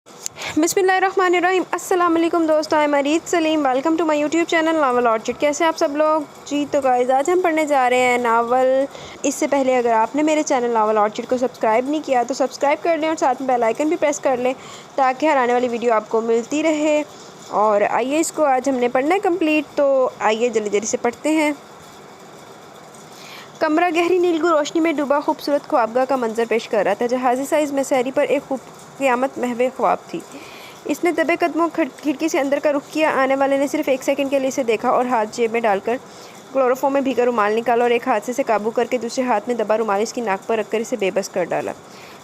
बिस्मिल्लाहिर्रहमानिर्रहीम। अस्सलाम वालेकुम दोस्तों, I am Areed Saleem. Welcome to my YouTube channel novel orchid. कैसे आप सब लोग जी? तो गाइस आज हम पढ़ने जा रहे हैं नावल। इससे पहले अगर आपने मेरे चैनल नावल ऑर्चिड को सब्सक्राइब नहीं किया तो सब्सक्राइब कर लें और साथ में बेल आइकन भी प्रेस कर लें ताकि हर आने वाली वीडियो आपको मिलती रहे। और आइए, इसको आज हमने पढ़ना है कंप्लीट, तो आइए जल्दी जल्दी से पढ़ते हैं। कमरा गहरी नीलगू रोशनी में डूबा खूबसूरत ख्वाबगाह का मंजर पेश कर रहा था। जहाज़ी साइज़ मसहरी पर एक खूब क़यामत महवे ख्वाब थी। इसने दबे कदमों खिड़की से अंदर का रुख किया। आने वाले ने सिर्फ एक सेकंड के लिए इसे देखा और हाथ जेब में डालकर क्लोरोफॉर्म में भीगा रुमाल निकाला और एक हाथ से काबू करके दूसरे हाथ में दबा रुमाल इसकी नाक पर रखकर इसे बेबस कर डाला।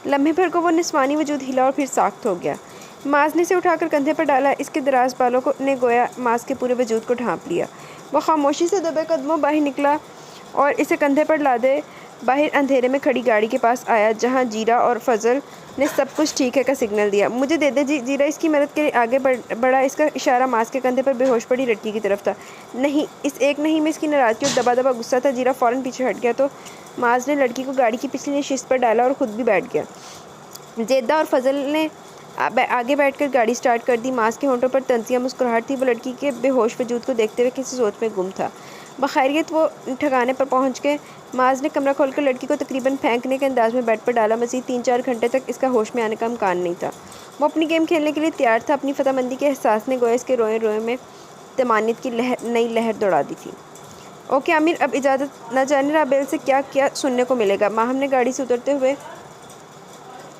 लम्हे भर को वो निस्वानी वजूद हिला और फिर साख्त हो गया। माज ने इसे उठाकर कंधे पर डाला। इसके दराज बालों को ने गोया माज के पूरे वजूद को ढांप लिया। वह खामोशी से दबे कदमों बाहर निकला और इसे कंधे पर लादे बाहर अंधेरे में खड़ी गाड़ी के पास आया, जहां जीरा और फजल ने सब कुछ ठीक है का सिग्नल दिया। मुझे दे दे जी। जीरा इसकी मदद के लिए आगे बढ़ा। इसका इशारा मास के कंधे पर बेहोश पड़ी लड़की की तरफ था। नहीं, इस एक नहीं में इसकी नाराज़गी और दबा दबा गुस्सा था। जीरा फ़ौरन पीछे हट गया तो माज ने लड़की को गाड़ी की पिछली नशिस्त पर डाला और ख़ुद भी बैठ गया। जेदा और फजल ने आगे बैठकर गाड़ी स्टार्ट कर दी। मास के होंठों पर तंतियाँ मुस्कुराहट थी। वो लड़की के बेहोश वजूद को देखते हुए किसी सोच में गुम था। बखैरियत वो ठिकाने पर पहुंच गए। माज ने कमरा खोलकर लड़की को तकरीबन फेंकने के अंदाज में बेड पर डाला। मज़ीद 3-4 घंटे तक इसका होश में आने का इम्कान नहीं था। वो अपनी गेम खेलने के लिए तैयार था। अपनी फतहमंदी के एहसास ने गोया इसके रोए रोए में तमानियत की नई लहर दौड़ा दी थी। ओके आमिर, अब इजाज़त। न जाने राबेल से क्या क्या सुनने को मिलेगा। माहम ने गाड़ी से उतरते हुए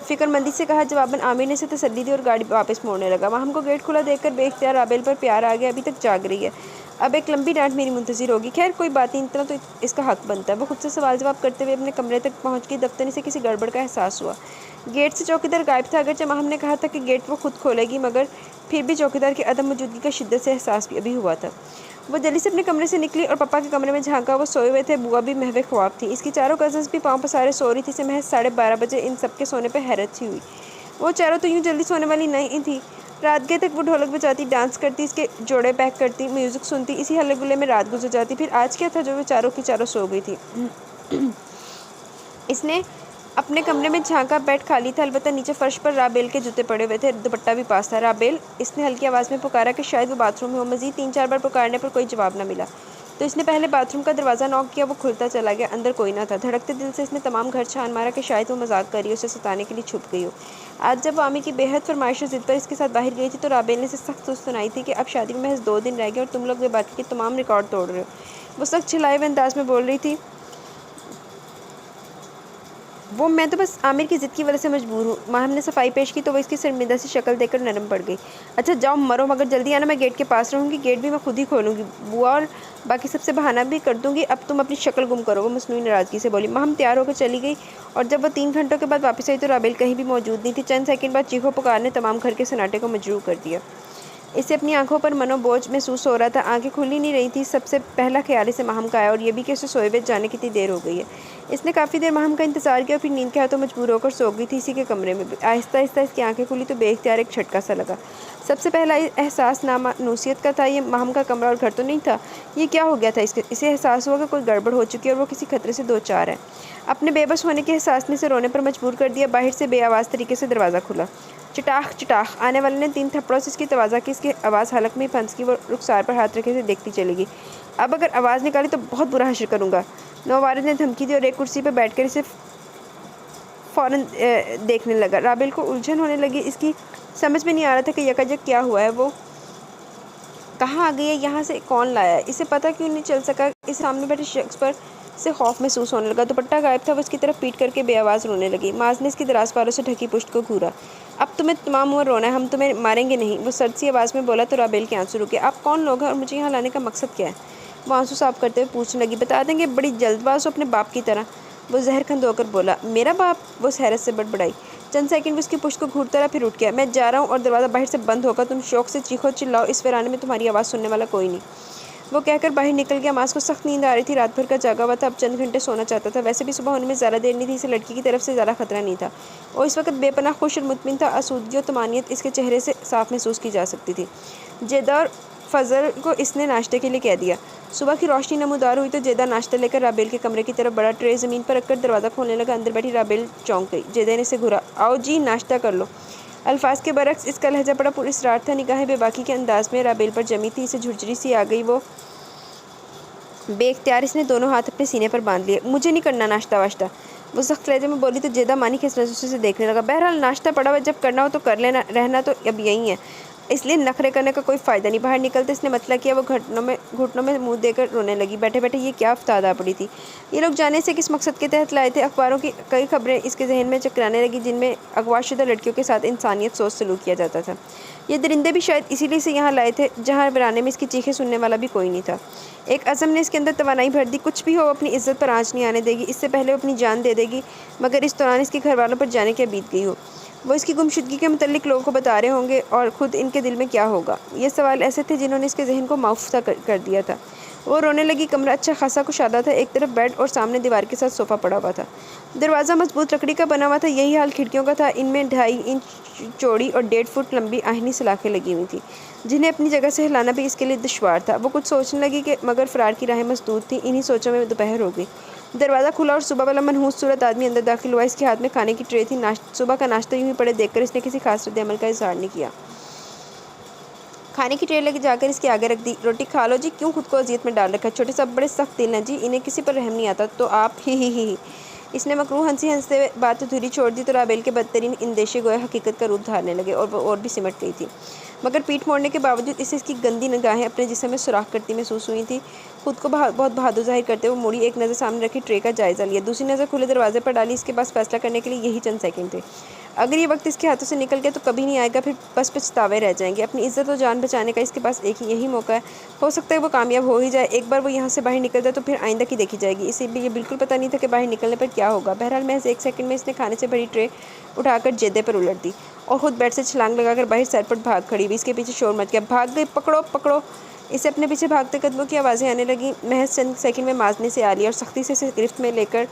फ़िक्रमंदी से कहा। जवाबन आमिर ने इसे तसल्ली दी और गाड़ी वापस मोड़ने लगा। माहम को गेट खुला देखकर बेख्तियार राबेल पर प्यार आ गया। अभी तक जाग रही है, अब एक लंबी डांट मेरी मुंतज़िर होगी। खैर कोई बात नहीं, इतना तो इसका हक बनता है। वो खुद से सवाल जवाब करते हुए अपने कमरे तक पहुंच गई। दफ्तर से किसी गड़बड़ का एहसास हुआ। गेट से चौकीदार गायब था। अगरचे माहम ने कहा था कि गेट वो खुद खोलेगी, मगर फिर भी चौकीदार की अदम मौजूदगी का शिद्दत से एहसास भी अभी हुआ था। वो जल्दी से अपने कमरे से निकली और पप्पा के कमरे में झांका। वो सोए हुए थे। बुआ भी महवे ख्वाब थी। इसकी चारों कज़न्स भी पाँव पसारे सो रही थी। इसे महज 12:30 बजे इन सब के सोने पर हैरत सी हुई। वो चारों तो यूँ जल्दी सोने वाली नहीं थी। रात गए तक वो ढोलक बजाती, डांस करती, इसके जोड़े पैक करती, म्यूज़िक सुनती, इसी हल्ले गुल्ले में रात गुजर जाती। फिर आज क्या था जो वो चारों की चारों सो गई थी। इसने अपने कमरे में झांका। बेड खाली था, अलबत्ता नीचे फर्श पर राबेल के जूते पड़े हुए थे। दुपट्टा भी पास था। राबेल, इसने हल्की आवाज़ में पुकारा कि शायद वो बाथरूम में हो। मज़ीद 3-4 बार पुकारने पर कोई जवाब न मिला तो इसने पहले बाथरूम का दरवाज़ा नॉक किया। वो खुलता चला गया। अंदर कोई ना था। धड़कते दिल से इसने तमाम घर छान मारा कि शायद वो मजाक कर रही हो, उसे सताने के लिए छुप गई हो। आज जब वो आमिर की बेहद फरमाइश ज़िद पर इसके साथ बाहर गई थी तो राबेल ने इसे सख्त सुनाई थी कि अब शादी में महज 2 दिन रह गए और तुम लोग बाकी के तमाम रिकॉर्ड तोड़ रहे हो। वो सख्त छिलाए हुए अंदाज में बोल रही थी। मैं तो बस आमिर की ज़िद की वजह से मजबूर हूँ। माहम ने सफाई पेश की तो वो इसकी शर्मिंदा सी शक्ल देखकर नरम पड़ गई। अच्छा जाओ मरो, मगर जल्दी आना। मैं गेट के पास रहूँगी। गेट भी मैं खुद ही खोलूँगी। बुआ और बाकी सबसे बहाना भी कर दूँगी। अब तुम अपनी शक्ल गुम करो। वो मसनूई नाराज़गी से बोली। माहम तैयार होकर चली गई और जब वो 3 घंटों के बाद वापस आई तो राबेल कहीं भी मौजूद नहीं थी। चंद सेकंड बाद चीखों पुकार ने तमाम घर के सन्नाटे को मजरूह कर दिया। इसे अपनी आंखों पर मनोबोझ महसूस हो रहा था। आंखें खुली नहीं रही थी। सबसे पहला ख्याल इसे माहम का आया और ये भी कि उसे सोए हुए जाने कितनी देर हो गई है। इसने काफ़ी देर माहम का इंतज़ार किया, फिर नींद के हाथों मजबूर होकर सो गई थी इसी के कमरे में। आहिस्ता आहिस्ता इसकी आंखें खुली तो बेख्तियार एक झटका सा लगा। सबसे पहला एहसास नामानूसियत का था। ये माहम का कमरा और घर तो नहीं था। ये क्या हो गया था? इसे एहसास हुआ कि कोई गड़बड़ हो चुकी है और वो किसी खतरे से दो चार है। अपने बेबस होने के एहसास ने इसे रोने पर मजबूर कर दिया। बाहर से बेआवाज़ तरीके से दरवाज़ा खुला। चटाख चटाख आने वाले ने 3 थप्पड़ों से इसकी तवाज़ा की। इसकी आवाज़ हलक में फंस की। वो रुखसार पर हाथ रखे से देखती चली गई। अब अगर आवाज़ निकाली तो बहुत बुरा हश्र करूँगा। नौवारिद ने धमकी दी और एक कुर्सी पर बैठकर इसे फ़ौरन देखने लगा। राबेल को उलझन होने लगी। इसकी समझ में नहीं आ रहा था कि यकायक क्या हुआ है। वो कहाँ आ गई है, यहाँ से कौन लाया है, इसे पता क्यों नहीं चल सका। इस सामने बैठे शख्स पर से खौफ महसूस होने लगा। दुपट्टा गायब था। वो इसकी तरफ पीट करके बेआवाज़ रोने लगी। माज ने इसकी दराज बालों से ढकी पुश्त को घूरा। अब तुम्हें तमाम उम्र रोना है, हम तुम्हें मारेंगे नहीं। वो सर्द सी आवाज़ में बोला तो राबेल के आंसू रुके। आप कौन लोग हैं और मुझे यहाँ लाने का मकसद क्या है? वो आंसू साफ करते हुए पूछने लगी। बता देंगे, बड़ी जल्दबाज हो अपने बाप की तरह। वो जहर खंद होकर बोला। मेरा बाप? वो हैरत से बड़बड़ाई। चंद सेकंड में उसकी पुश्त को घूरता रहा, फिर उठ गया। मैं जा रहा हूँ और दरवाज़ा बाहर से बंद होगा। तुम शौक से चीखो चिल्लाओ, इस वीराने में तुम्हारी आवाज़ सुनने वाला कोई नहीं। वो कहकर बाहर निकल गया। मास को सख्त नींद आ रही थी। रात भर का जागा हुआ था। अब चंद घंटे सोना चाहता था। वैसे भी सुबह होने में ज़्यादा देर नहीं थी। इसे लड़की की तरफ से ज़्यादा खतरा नहीं था। और इस वक्त बेपनाह खुश और मुतमिन था। आसूदगी और तमानियत इसके चेहरे से साफ महसूस की जा सकती थी। जेदा और फजल को इसने नाश्ते के लिए कह दिया। सुबह की रोशनी नमूदार हुई तो जेदा नाश्ता लेकर राबेल के कमरे की तरफ बढ़ा। ट्रे ज़मीन पर रखकर दरवाज़ा खोलने लगा। अंदर बैठी राबेल चौंक गई। जेदा ने इसे घूरा। आओ जी, नाश्ता कर लो। अल्फाज के बरक्स इसका लहजा बड़ा पुरस्रार था। निगाहें बेबाकी के अंदाज में राबेल पर जमी थी। इसे झुरझुरी सी आ गई। वो बेख्तियार इसने दोनों हाथ अपने सीने पर बांध लिए। मुझे नहीं करना नाश्ता वाश्ता, वो सख्त लहजे में बोली तो जेदा मानी के नजर से देखने लगा। बहरहाल नाश्ता पड़ा हुआ, जब करना हो तो कर लेना, रहना तो अब यहीं है, इसलिए नखरे करने का कोई फ़ायदा नहीं। बाहर निकलते इसने मतला किया। वो घुटनों में मुंह देकर रोने लगी। बैठे बैठे ये क्या अफ्ताद आ पड़ी थी। ये लोग जाने से किस मकसद के तहत लाए थे। अखबारों की कई खबरें इसके जहन में चकराने लगी जिनमें अगवाशुदा लड़कियों के साथ इंसानियत सोच सलूक किया जाता था। ये दरिंदे भी शायद इसीलिए से यहाँ लाए थे जहाँ बराने में इसकी चीखें सुनने वाला भी कोई नहीं था। एक अज़म ने इसके अंदर तवानाई भर दी। कुछ भी हो, अपनी इज्जत पर आँच नहीं आने देगी। इससे पहले वो अपनी जान दे देगी, मगर इस दौरान इसके घर वालों पर जाने क्या बीत गई हो। वो इसकी गुमशुदगी के मुतल्लिक लोगों को बता रहे होंगे और ख़ुद इनके दिल में क्या होगा। ये सवाल ऐसे थे जिन्होंने इसके जहन को माफूसा कर दिया था। वो रोने लगी। कमरा अच्छा खासा कुशादा था। एक तरफ बेड और सामने दीवार के साथ सोफ़ा पड़ा हुआ था। दरवाज़ा मजबूत लकड़ी का बना हुआ था। यही हाल खिड़कियों का था। इनमें 2.5 इंच चौड़ी और 1.5 फुट लंबी आहिनी सलाखें लगी हुई थी, जिन्हें अपनी जगह से हिलाना भी इसके लिए दुश्वार था। वो कुछ सोचने लगी कि मगर फ़रार की राहें मसदूद थी। इन्हीं सोचों में दोपहर हो गई। दरवाज़ा खुला और सुबह वाला मनहूस सूरत आदमी अंदर दाखिल हुआ। इसके हाथ में खाने की ट्रे थी। सुबह का नाश्ता यूँ ही पड़े देखकर इसने किसी खास रद्द-ए-अमल का इज़हार नहीं किया। खाने की ट्रे लेके जाकर इसके आगे रख दी। रोटी खा लो जी, क्यों खुद को अजियत में डाल रखा है। छोटे साहब बड़े सख्त दिल हैं जी, इन्हें किसी पर रहम नहीं आता। तो आप ही। इसने मकरूह हंसी हंसते हुए बात अधूरी छोड़ दी तो राबेल के बदतरीन इंदेशे गोया हकीकत का रूप धारने लगे और वो और भी सिमट गई थी। मगर पीठ मोड़ने के बावजूद इसे इसकी गंदी निगाहें अपने जिस्म में सुराख करती महसूस हुई थी। खुद को बहुत बहादुर जाहिर करते हुए मुड़ी। एक नज़र सामने रखी ट्रे का जायज़ा लिया, दूसरी नज़र खुले दरवाजे पर डाली। इसके पास फैसला करने के लिए यही चंद सेकंड थे। अगर ये वक्त इसके हाथों से निकल गया तो कभी नहीं आएगा, फिर बस पछतावे रह जाएंगे। अपनी इज्जत और जान बचाने का इसके पास एक यही मौका है। हो सकता है वो कामयाब हो ही जाए। एक बार वो यहाँ से बाहर निकल जाए तो फिर आइंदा की देखी जाएगी। इसे भी ये बिल्कुल पता नहीं था कि बाहर निकलने पर क्या होगा। बहरहाल महज 1 सेकंड में इसने खाने से भरी ट्रे उठाकर जेदे पर उलट दी और ख़ुद बेड से छलांग लगाकर बाहर सरपट भाग खड़ी हुई। इसके पीछे शोर मच गया। भाग गई, पकड़ो पकड़ो। इसे अपने पीछे भागते कदमों की आवाज़ें आने लगी। महज चंद सेकंड में माजने से आ लिया और सख्ती से इसे गिरफ्त में लेकर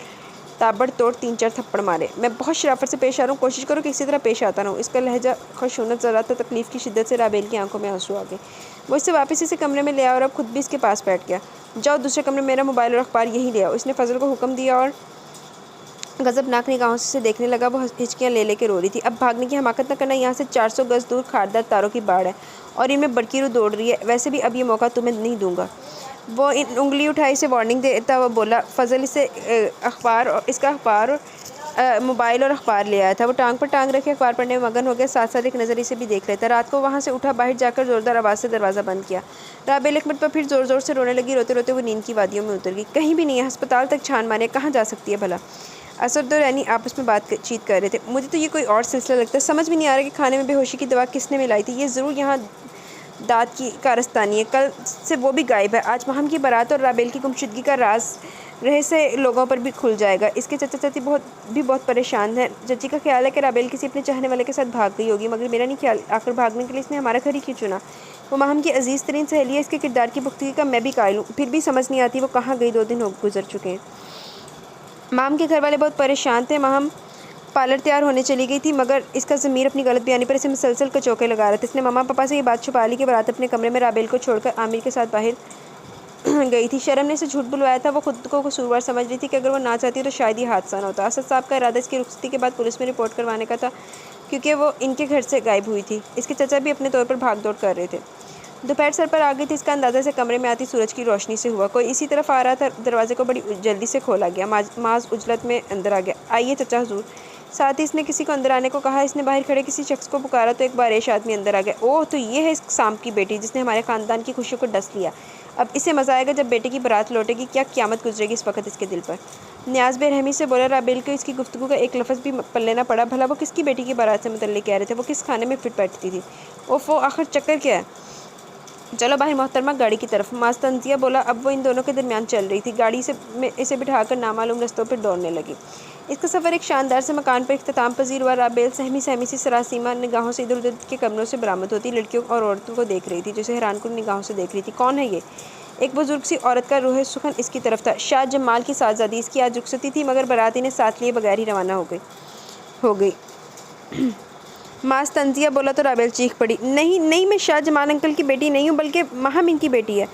ताबड़तोड़ 3-4 थप्पड़ मारे। मैं बहुत शराफत से पेश आ रहा हूँ, कोशिश करो कि इसी तरह पेश आता रहूँ। इसका लहजा खशूनत ज़रा था। तकलीफ़ की शिद्दत से राबेल की आंखों में आंसू आ गए। वो इसे वापस इसे कमरे में ले आया और अब खुद भी इसके पास बैठ गया। जाओ दूसरे कमरे में मेरा मोबाइल और अखबार यहीं ले आओ। इसने फजल को हुक्म दिया और गज़बनाक निगाहों से देखने लगा। वो हिचकियाँ ले लेके रो रही थी। अब भागने की हमाकत न करना। यहाँ से 400 गज़ दूर खारदार तारों की बाढ़ है और इनमें बड़की रूह दौड़ रही है। वैसे भी अब ये मौका तुम्हें नहीं दूंगा। वो उंगली उठाई से वार्निंग देता वो बोला। फजल इसे अखबार मोबाइल और अखबार ले आया था। वो टांग पर टांग रखे अखबार पढ़ने में मगन हो गया। साथ साथ एक नज़र इसे भी देख लेता। रात को वहाँ से उठा, बाहर जाकर ज़ोरदार आवाज़ से दरवाज़ा बंद किया। राबेल एक मिनट पर फिर ज़ोर ज़ोर से रोने लगी। रोते रोते वो नींद की वादियों में उतर गई। कहीं भी नहीं है। अस्पताल तक छान मारे, कहाँ जा सकती है भला। असद और रैनी आपस में बातचीत कर रहे थे। मुझे तो ये कोई और सिलसिला लगता है। समझ में नहीं आ रहा कि खाने में बेहोशी की दवा किसने मिलाई थी। ये ज़रूर यहाँ दाद की कारस्तानी है। कल से वो भी गायब है। आज महम की बारात और राबेल की गुमशुदगी का राज रहस्य लोगों पर भी खुल जाएगा। इसके चचा चाची बहुत परेशान हैं। चची का ख्याल है कि राबेल किसी अपने चाहने वाले के साथ भाग गई होगी, मगर मेरा नहीं ख्याल। आखिर भागने के लिए इसने हमारा घर ही क्यों चुना। वो महम की अजीज़ तरीन सहेली है। इसके किरदार की पुख्तगी का मैं भी कायल हूँ, फिर भी समझ नहीं आती वो कहाँ गई। 2 दिन हो गुजर चुके हैं। महम के घर वाले बहुत परेशान थे। महम पार्लर तैयार होने चली गई थी, मगर इसका ज़मीर अपनी गलत बयानी पर इसे मुसलसल कचौके लगा रहा था। इसने मम्मा पापा से ये बात छुपा ली कि बारात अपने कमरे में राबेल को छोड़कर आमिर के साथ बाहर गई थी। शर्म ने इसे झूठ बुलवाया था। वो खुद को कसूरवार समझ रही थी कि अगर वो ना चाहती तो शायद ये हादसा ना होता। असद साहब का इरादा इसकी रुखसती के बाद पुलिस में रिपोर्ट करवाने का था, क्योंकि वो इनके घर से गायब हुई थी। इसके चचा भी अपने तौर पर भाग दौड़ कर रहे थे। दोपहर सर पर आ गई थी। इसका अंदाज़ा से कमरे में आती सूरज की रोशनी से हुआ। कोई इसी तरफ आ रहा था। दरवाजे को बड़ी जल्दी से खोला गया। माज उजलत में अंदर आ गया। आइए चचा हुजूर। साथ ही इसने किसी को अंदर आने को कहा। इसने बाहर खड़े किसी शख्स को पुकारा तो एक बारेश आदमी अंदर आ गया। ओह, तो ये है इस सांप की बेटी जिसने हमारे ख़ानदान की खुशियों को डस लिया। अब इसे मज़ा आएगा जब बेटे की बारात लौटेगी। क्या क़यामत गुजरेगी इस वक्त इसके दिल पर। न्याज बेरहमी से बोला। राबेल को इसकी गुफ्तगू का एक लफ्ज़ भी पल्ले ना पड़ा। भला वो किसकी बेटी की बारात से मुतल्लिक़ कह रहे थे। वो किस खाने में फिट बैठती थी। ओफ़ो, आखिर चक्कर क्या है। चलो बाहर मोहतरमा, गाड़ी की तरफ। मास्तंजिया बोला। अब वो इन दोनों के दरमियान चल रही थी। गाड़ी से इसे बिठाकर नामालूम रस्तों पर दौड़ने लगी। इसका सफ़र एक शानदार से मकान पर इख्तिताम पजीर हुआ। राबेल सहमी सहमी सी सरासीमा निगाहों से इधर उधर के कमरों से बरामद होती लड़कियों और औरतों को देख रही थी, जिसे हैरानकुन निगाहों से देख रही थी। कौन है ये। एक बुजुर्ग सी औरत का रूह सुखन इसकी तरफ था। शाह जमाल की साहबजादी। इसकी आज रुखसती थी, मगर बाराती ने साथ लिए बगैर ही रवाना हो गई। मास्तंजिया बोला तो राबेल चीख पड़ी। नहीं नहीं, मैं शाह जमाल अंकल की बेटी नहीं हूँ, बल्कि महम इनकी बेटी है।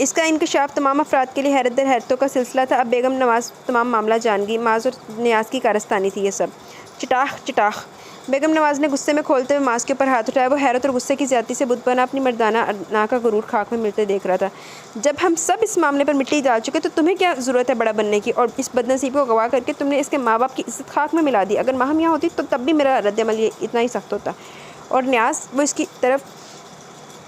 इसका इंकशाफ तमाम अफराद के लिए हैरत दर हैरतों का सिलसिला था। अब बेगम नवाज़ तमाम मामला जान गई। माज और न्याज की कारस्तानी थी ये सब। चिटाख चिटाख। बेगम नवाज ने गुस्से में खोलते हुए मास्क के ऊपर हाथ उठाया। वो हैरत और गुस्से की ज्यादती से बुत बना अपनी मर्दाना अना का गुरूर खाक में मिलते देख रहा था। जब हम सब इस मामले पर मिट्टी डाल चुके तो तुम्हें क्या ज़रूरत है बड़ा बनने की, और इस बदनसीब को गवाह करके तुमने इसके माँ बाप की इज्जत खाक में मिला दी। अगर माहम यहाँ होती तो तब भी मेरा रद्दमल ये इतना ही सख्त होता। और न्याज वो इसकी तरफ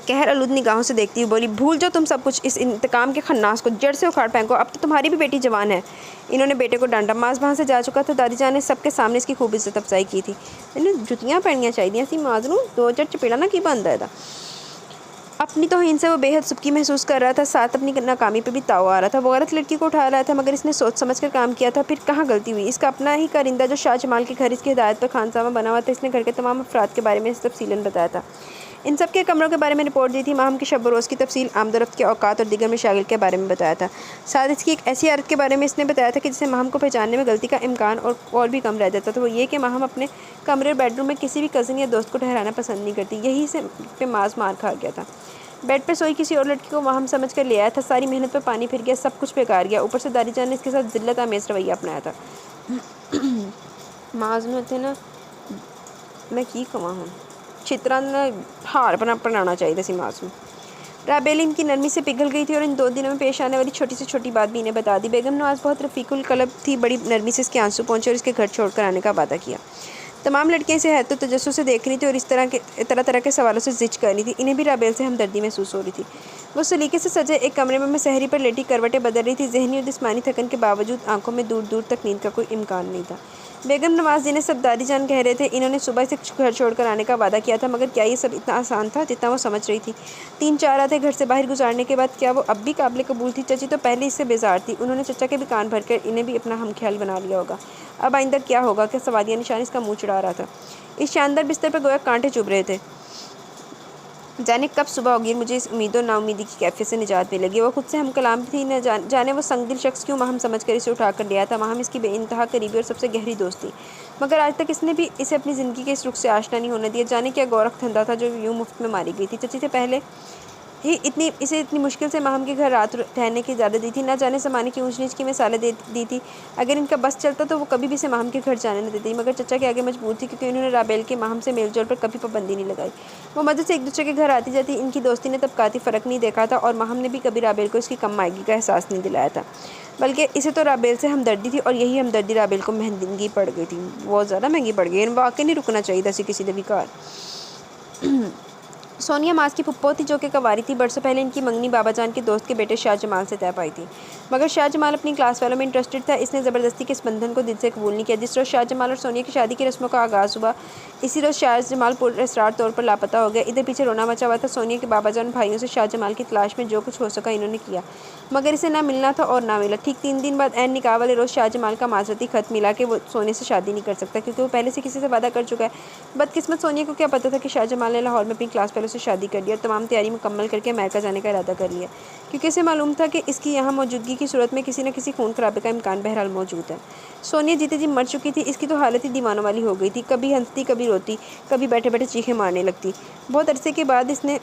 कहर आलूद निगाहों से देखती हुई बोली, भूल जाओ तुम सब कुछ, इस इंतकाम के खन्नास को जड़ से उखाड़ फेंको। अब तो तुम्हारी भी बेटी जवान है। इन्होंने बेटे को डांटा। माज वहाँ से जा चुका था। दादी जान ने सबके सामने इसकी खूब इज्जत अफजाई की थी। इन्हें जुतियाँ पहननियाँ चाहिए सी माज नू, दो चढ़ चपेड़ा ना की बंद है। अपनी तौहीन से वो बेहद सुबकी महसूस कर रहा था, साथ अपनी नाकामी पे भी ताव आ रहा था। वो औरत लड़की को उठा रहा था, मगर इसने सोच समझ कर काम किया था। फिर कहाँ गलती हुई? इसका अपना ही कारिंदा जो शाह जमाल के घर इसकी हिदायत पर खानसामा बना हुआ था, इसने घर के तमाम अफराद के बारे में तफसीलन बताया था। इन सब के कमरों के बारे में रिपोर्ट दी थी। माहम के शब रोज़ की तफसील, आमदरफ्त के औकात और दिगर मशागिल के बारे में बताया था। साथ इसकी एक ऐसी औरत के बारे में इसने बताया था कि जिसे माहम को पहचानने में गलती का इम्कान और भी कम रह जाता था। वो ये कि माहम अपने कमरे और बेडरूम में किसी भी कज़न या दोस्त को ठहराना पसंद नहीं करती। यही से पे माज मार खा गया था। बेड पे सोई किसी और लड़की को माहम समझ कर ले आया था। सारी मेहनत पर पानी फिर गया, सब कुछ बेकार गया। ऊपर से दादी जान ने इसके साथ जिल्लत आमेज़ रवैया अपनाया था। माज ने थे ना, मैं की कमा हूँ चित्रा ने हार बनाना चाहिए सी मासूम। राबेल इनकी नरमी से पिघल गई थी और इन 2 दिनों में पेश आने वाली छोटी से छोटी बात भी इन्हें बता दी। बेगम नवाज बहुत रफ़ीकुल कलब थी। बड़ी नरमी से इसके आंसू पहुँचे और इसके घर छोड़कर आने का वादा किया। तमाम लड़कियां इसे हैरत तो तजस्सुस से देख रही थी और इस तरह के सवालों से जिच कर रही थी। इन्हें भी राबेल से हमदर्दी महसूस हो रही थी। वो सलीके से सजे एक कमरे में सहरी पर लेटी करवटें बदल रही थी। जहनी और जिस्मानी थकन के बावजूद आंखों में दूर दूर तक नींद का कोई इम्कान नहीं था। बेगम नवाज जिन्हें सब दादी जान कह रहे थे, इन्होंने सुबह से घर छोड़कर आने का वादा किया था, मगर क्या ये सब इतना आसान था जितना वो समझ रही थी? 3-4 रातें घर से बाहर गुजारने के बाद क्या वो अब भी काबिल कबूल थी? चची तो पहले इससे बेजार थी। उन्होंने चचा के भी कान भरकर इन्हें भी अपना हमख्याल बना लिया होगा। अब आइंदा क्या होगा? क्या सवालिया निशान इसका मुँह चढ़ा रहा था। इस शानदार बिस्तर पर गोया कांटे चुभ रहे थे। जाने कब सुबह होगी, मुझे इस उम्मीद और नाउमीदी की कैफियत से निजात मिलेगी। वो खुद से हम कलाम थी, न जाने वो संगदिल शख्स क्यों माहम समझ कर इसे उठा कर लिया था। माहम इसकी बेइंतहा करीबी और सबसे गहरी दोस्त थी, मगर आज तक इसने भी इसे अपनी ज़िंदगी के इस रुख से आशना नहीं होने दिया। जाने क्या गोरख धंधा था जो यूँ मुफ्त में मारी गई थी। चची से पहले ही इतनी मुश्किल से माहम के घर रात ठहरने की इजाज़त दी थी। ना जाने ज़माने की ऊंच नीच की मिसालें दी थी। अगर इनका बस चलता तो वो कभी भी इसे माहम के घर जाने न देती, मगर चचा के आगे मजबूर थी, क्योंकि उन्होंने राबेल के माहम से मेल जोल पर कभी पाबंदी नहीं लगाई। वो मदद से एक दूसरे के घर आती जाती। इनकी दोस्ती ने तबकाती फ़र्क नहीं देखा था, और माहम ने भी कभी राबेल को इसकी कम मायगी का एहसास नहीं दिलाया था, बल्कि इसे तो राबेल से हमदर्दी थी, और यही हमदर्दी राबेल को महंगी पड़ गई थी, बहुत ज़्यादा महंगी पड़ गई। वाकई नहीं रुकना चाहिए था किसी ने भी कार। सोनिया मास की फुप्पो थी, जो कि कवारी थी। बरसों पहले इनकी मंगनी बाबा जान के दोस्त के बेटे शाह जमाल से तय पाई थी, मगर शाह जमाल अपनी क्लास वालों में इंटरेस्टेड था। इसने ज़बरदस्ती के इस बंधन को दिल से कबूल नहीं किया। जिस रोज़ शाह जमाल और सोनिया की शादी की रस्मों का आगाज़ हुआ, इसी रोज़ शाह जमाल पुरअसरार तौर पर लापता हो गया। इधर पीछे रोना मचा हुआ था। सोनिया के बाबा जान भाइयों से शाह जमाल की तलाश में जो कुछ हो सका इन्होंने किया, मगर इसे ना मिलना था और ना मिला। ठीक 3 दिन बाद ऐन निकाह वाले रोज़ शाह जमाल का माजरती खत मिला कि वो सोनिया से शादी नहीं कर सकता, क्योंकि वो पहले से किसी से वादा कर चुका है। बदकिस्मत सोनिया को क्या पता था कि शाह जमाल ने लाहौर में अपनी क्लास फेलो से शादी कर ली और तमाम तैयारी मुकम्मल करके अमेरिका जाने का इरादा कर लिया, क्योंकि इसे मालूम था कि इसकी यहाँ मौजूदगी की सूरत में किसी न किसी खून खराबे का इम्कान बहरहाल मौजूद है। सोनिया जीते जी मर चुकी थी। इसकी तो हालत ही दीवानों वाली हो गई थी। कभी हंसती, कभी रोती, कभी बैठे बैठे चीखें मारने लगती। बहुत अरसे के बाद इसने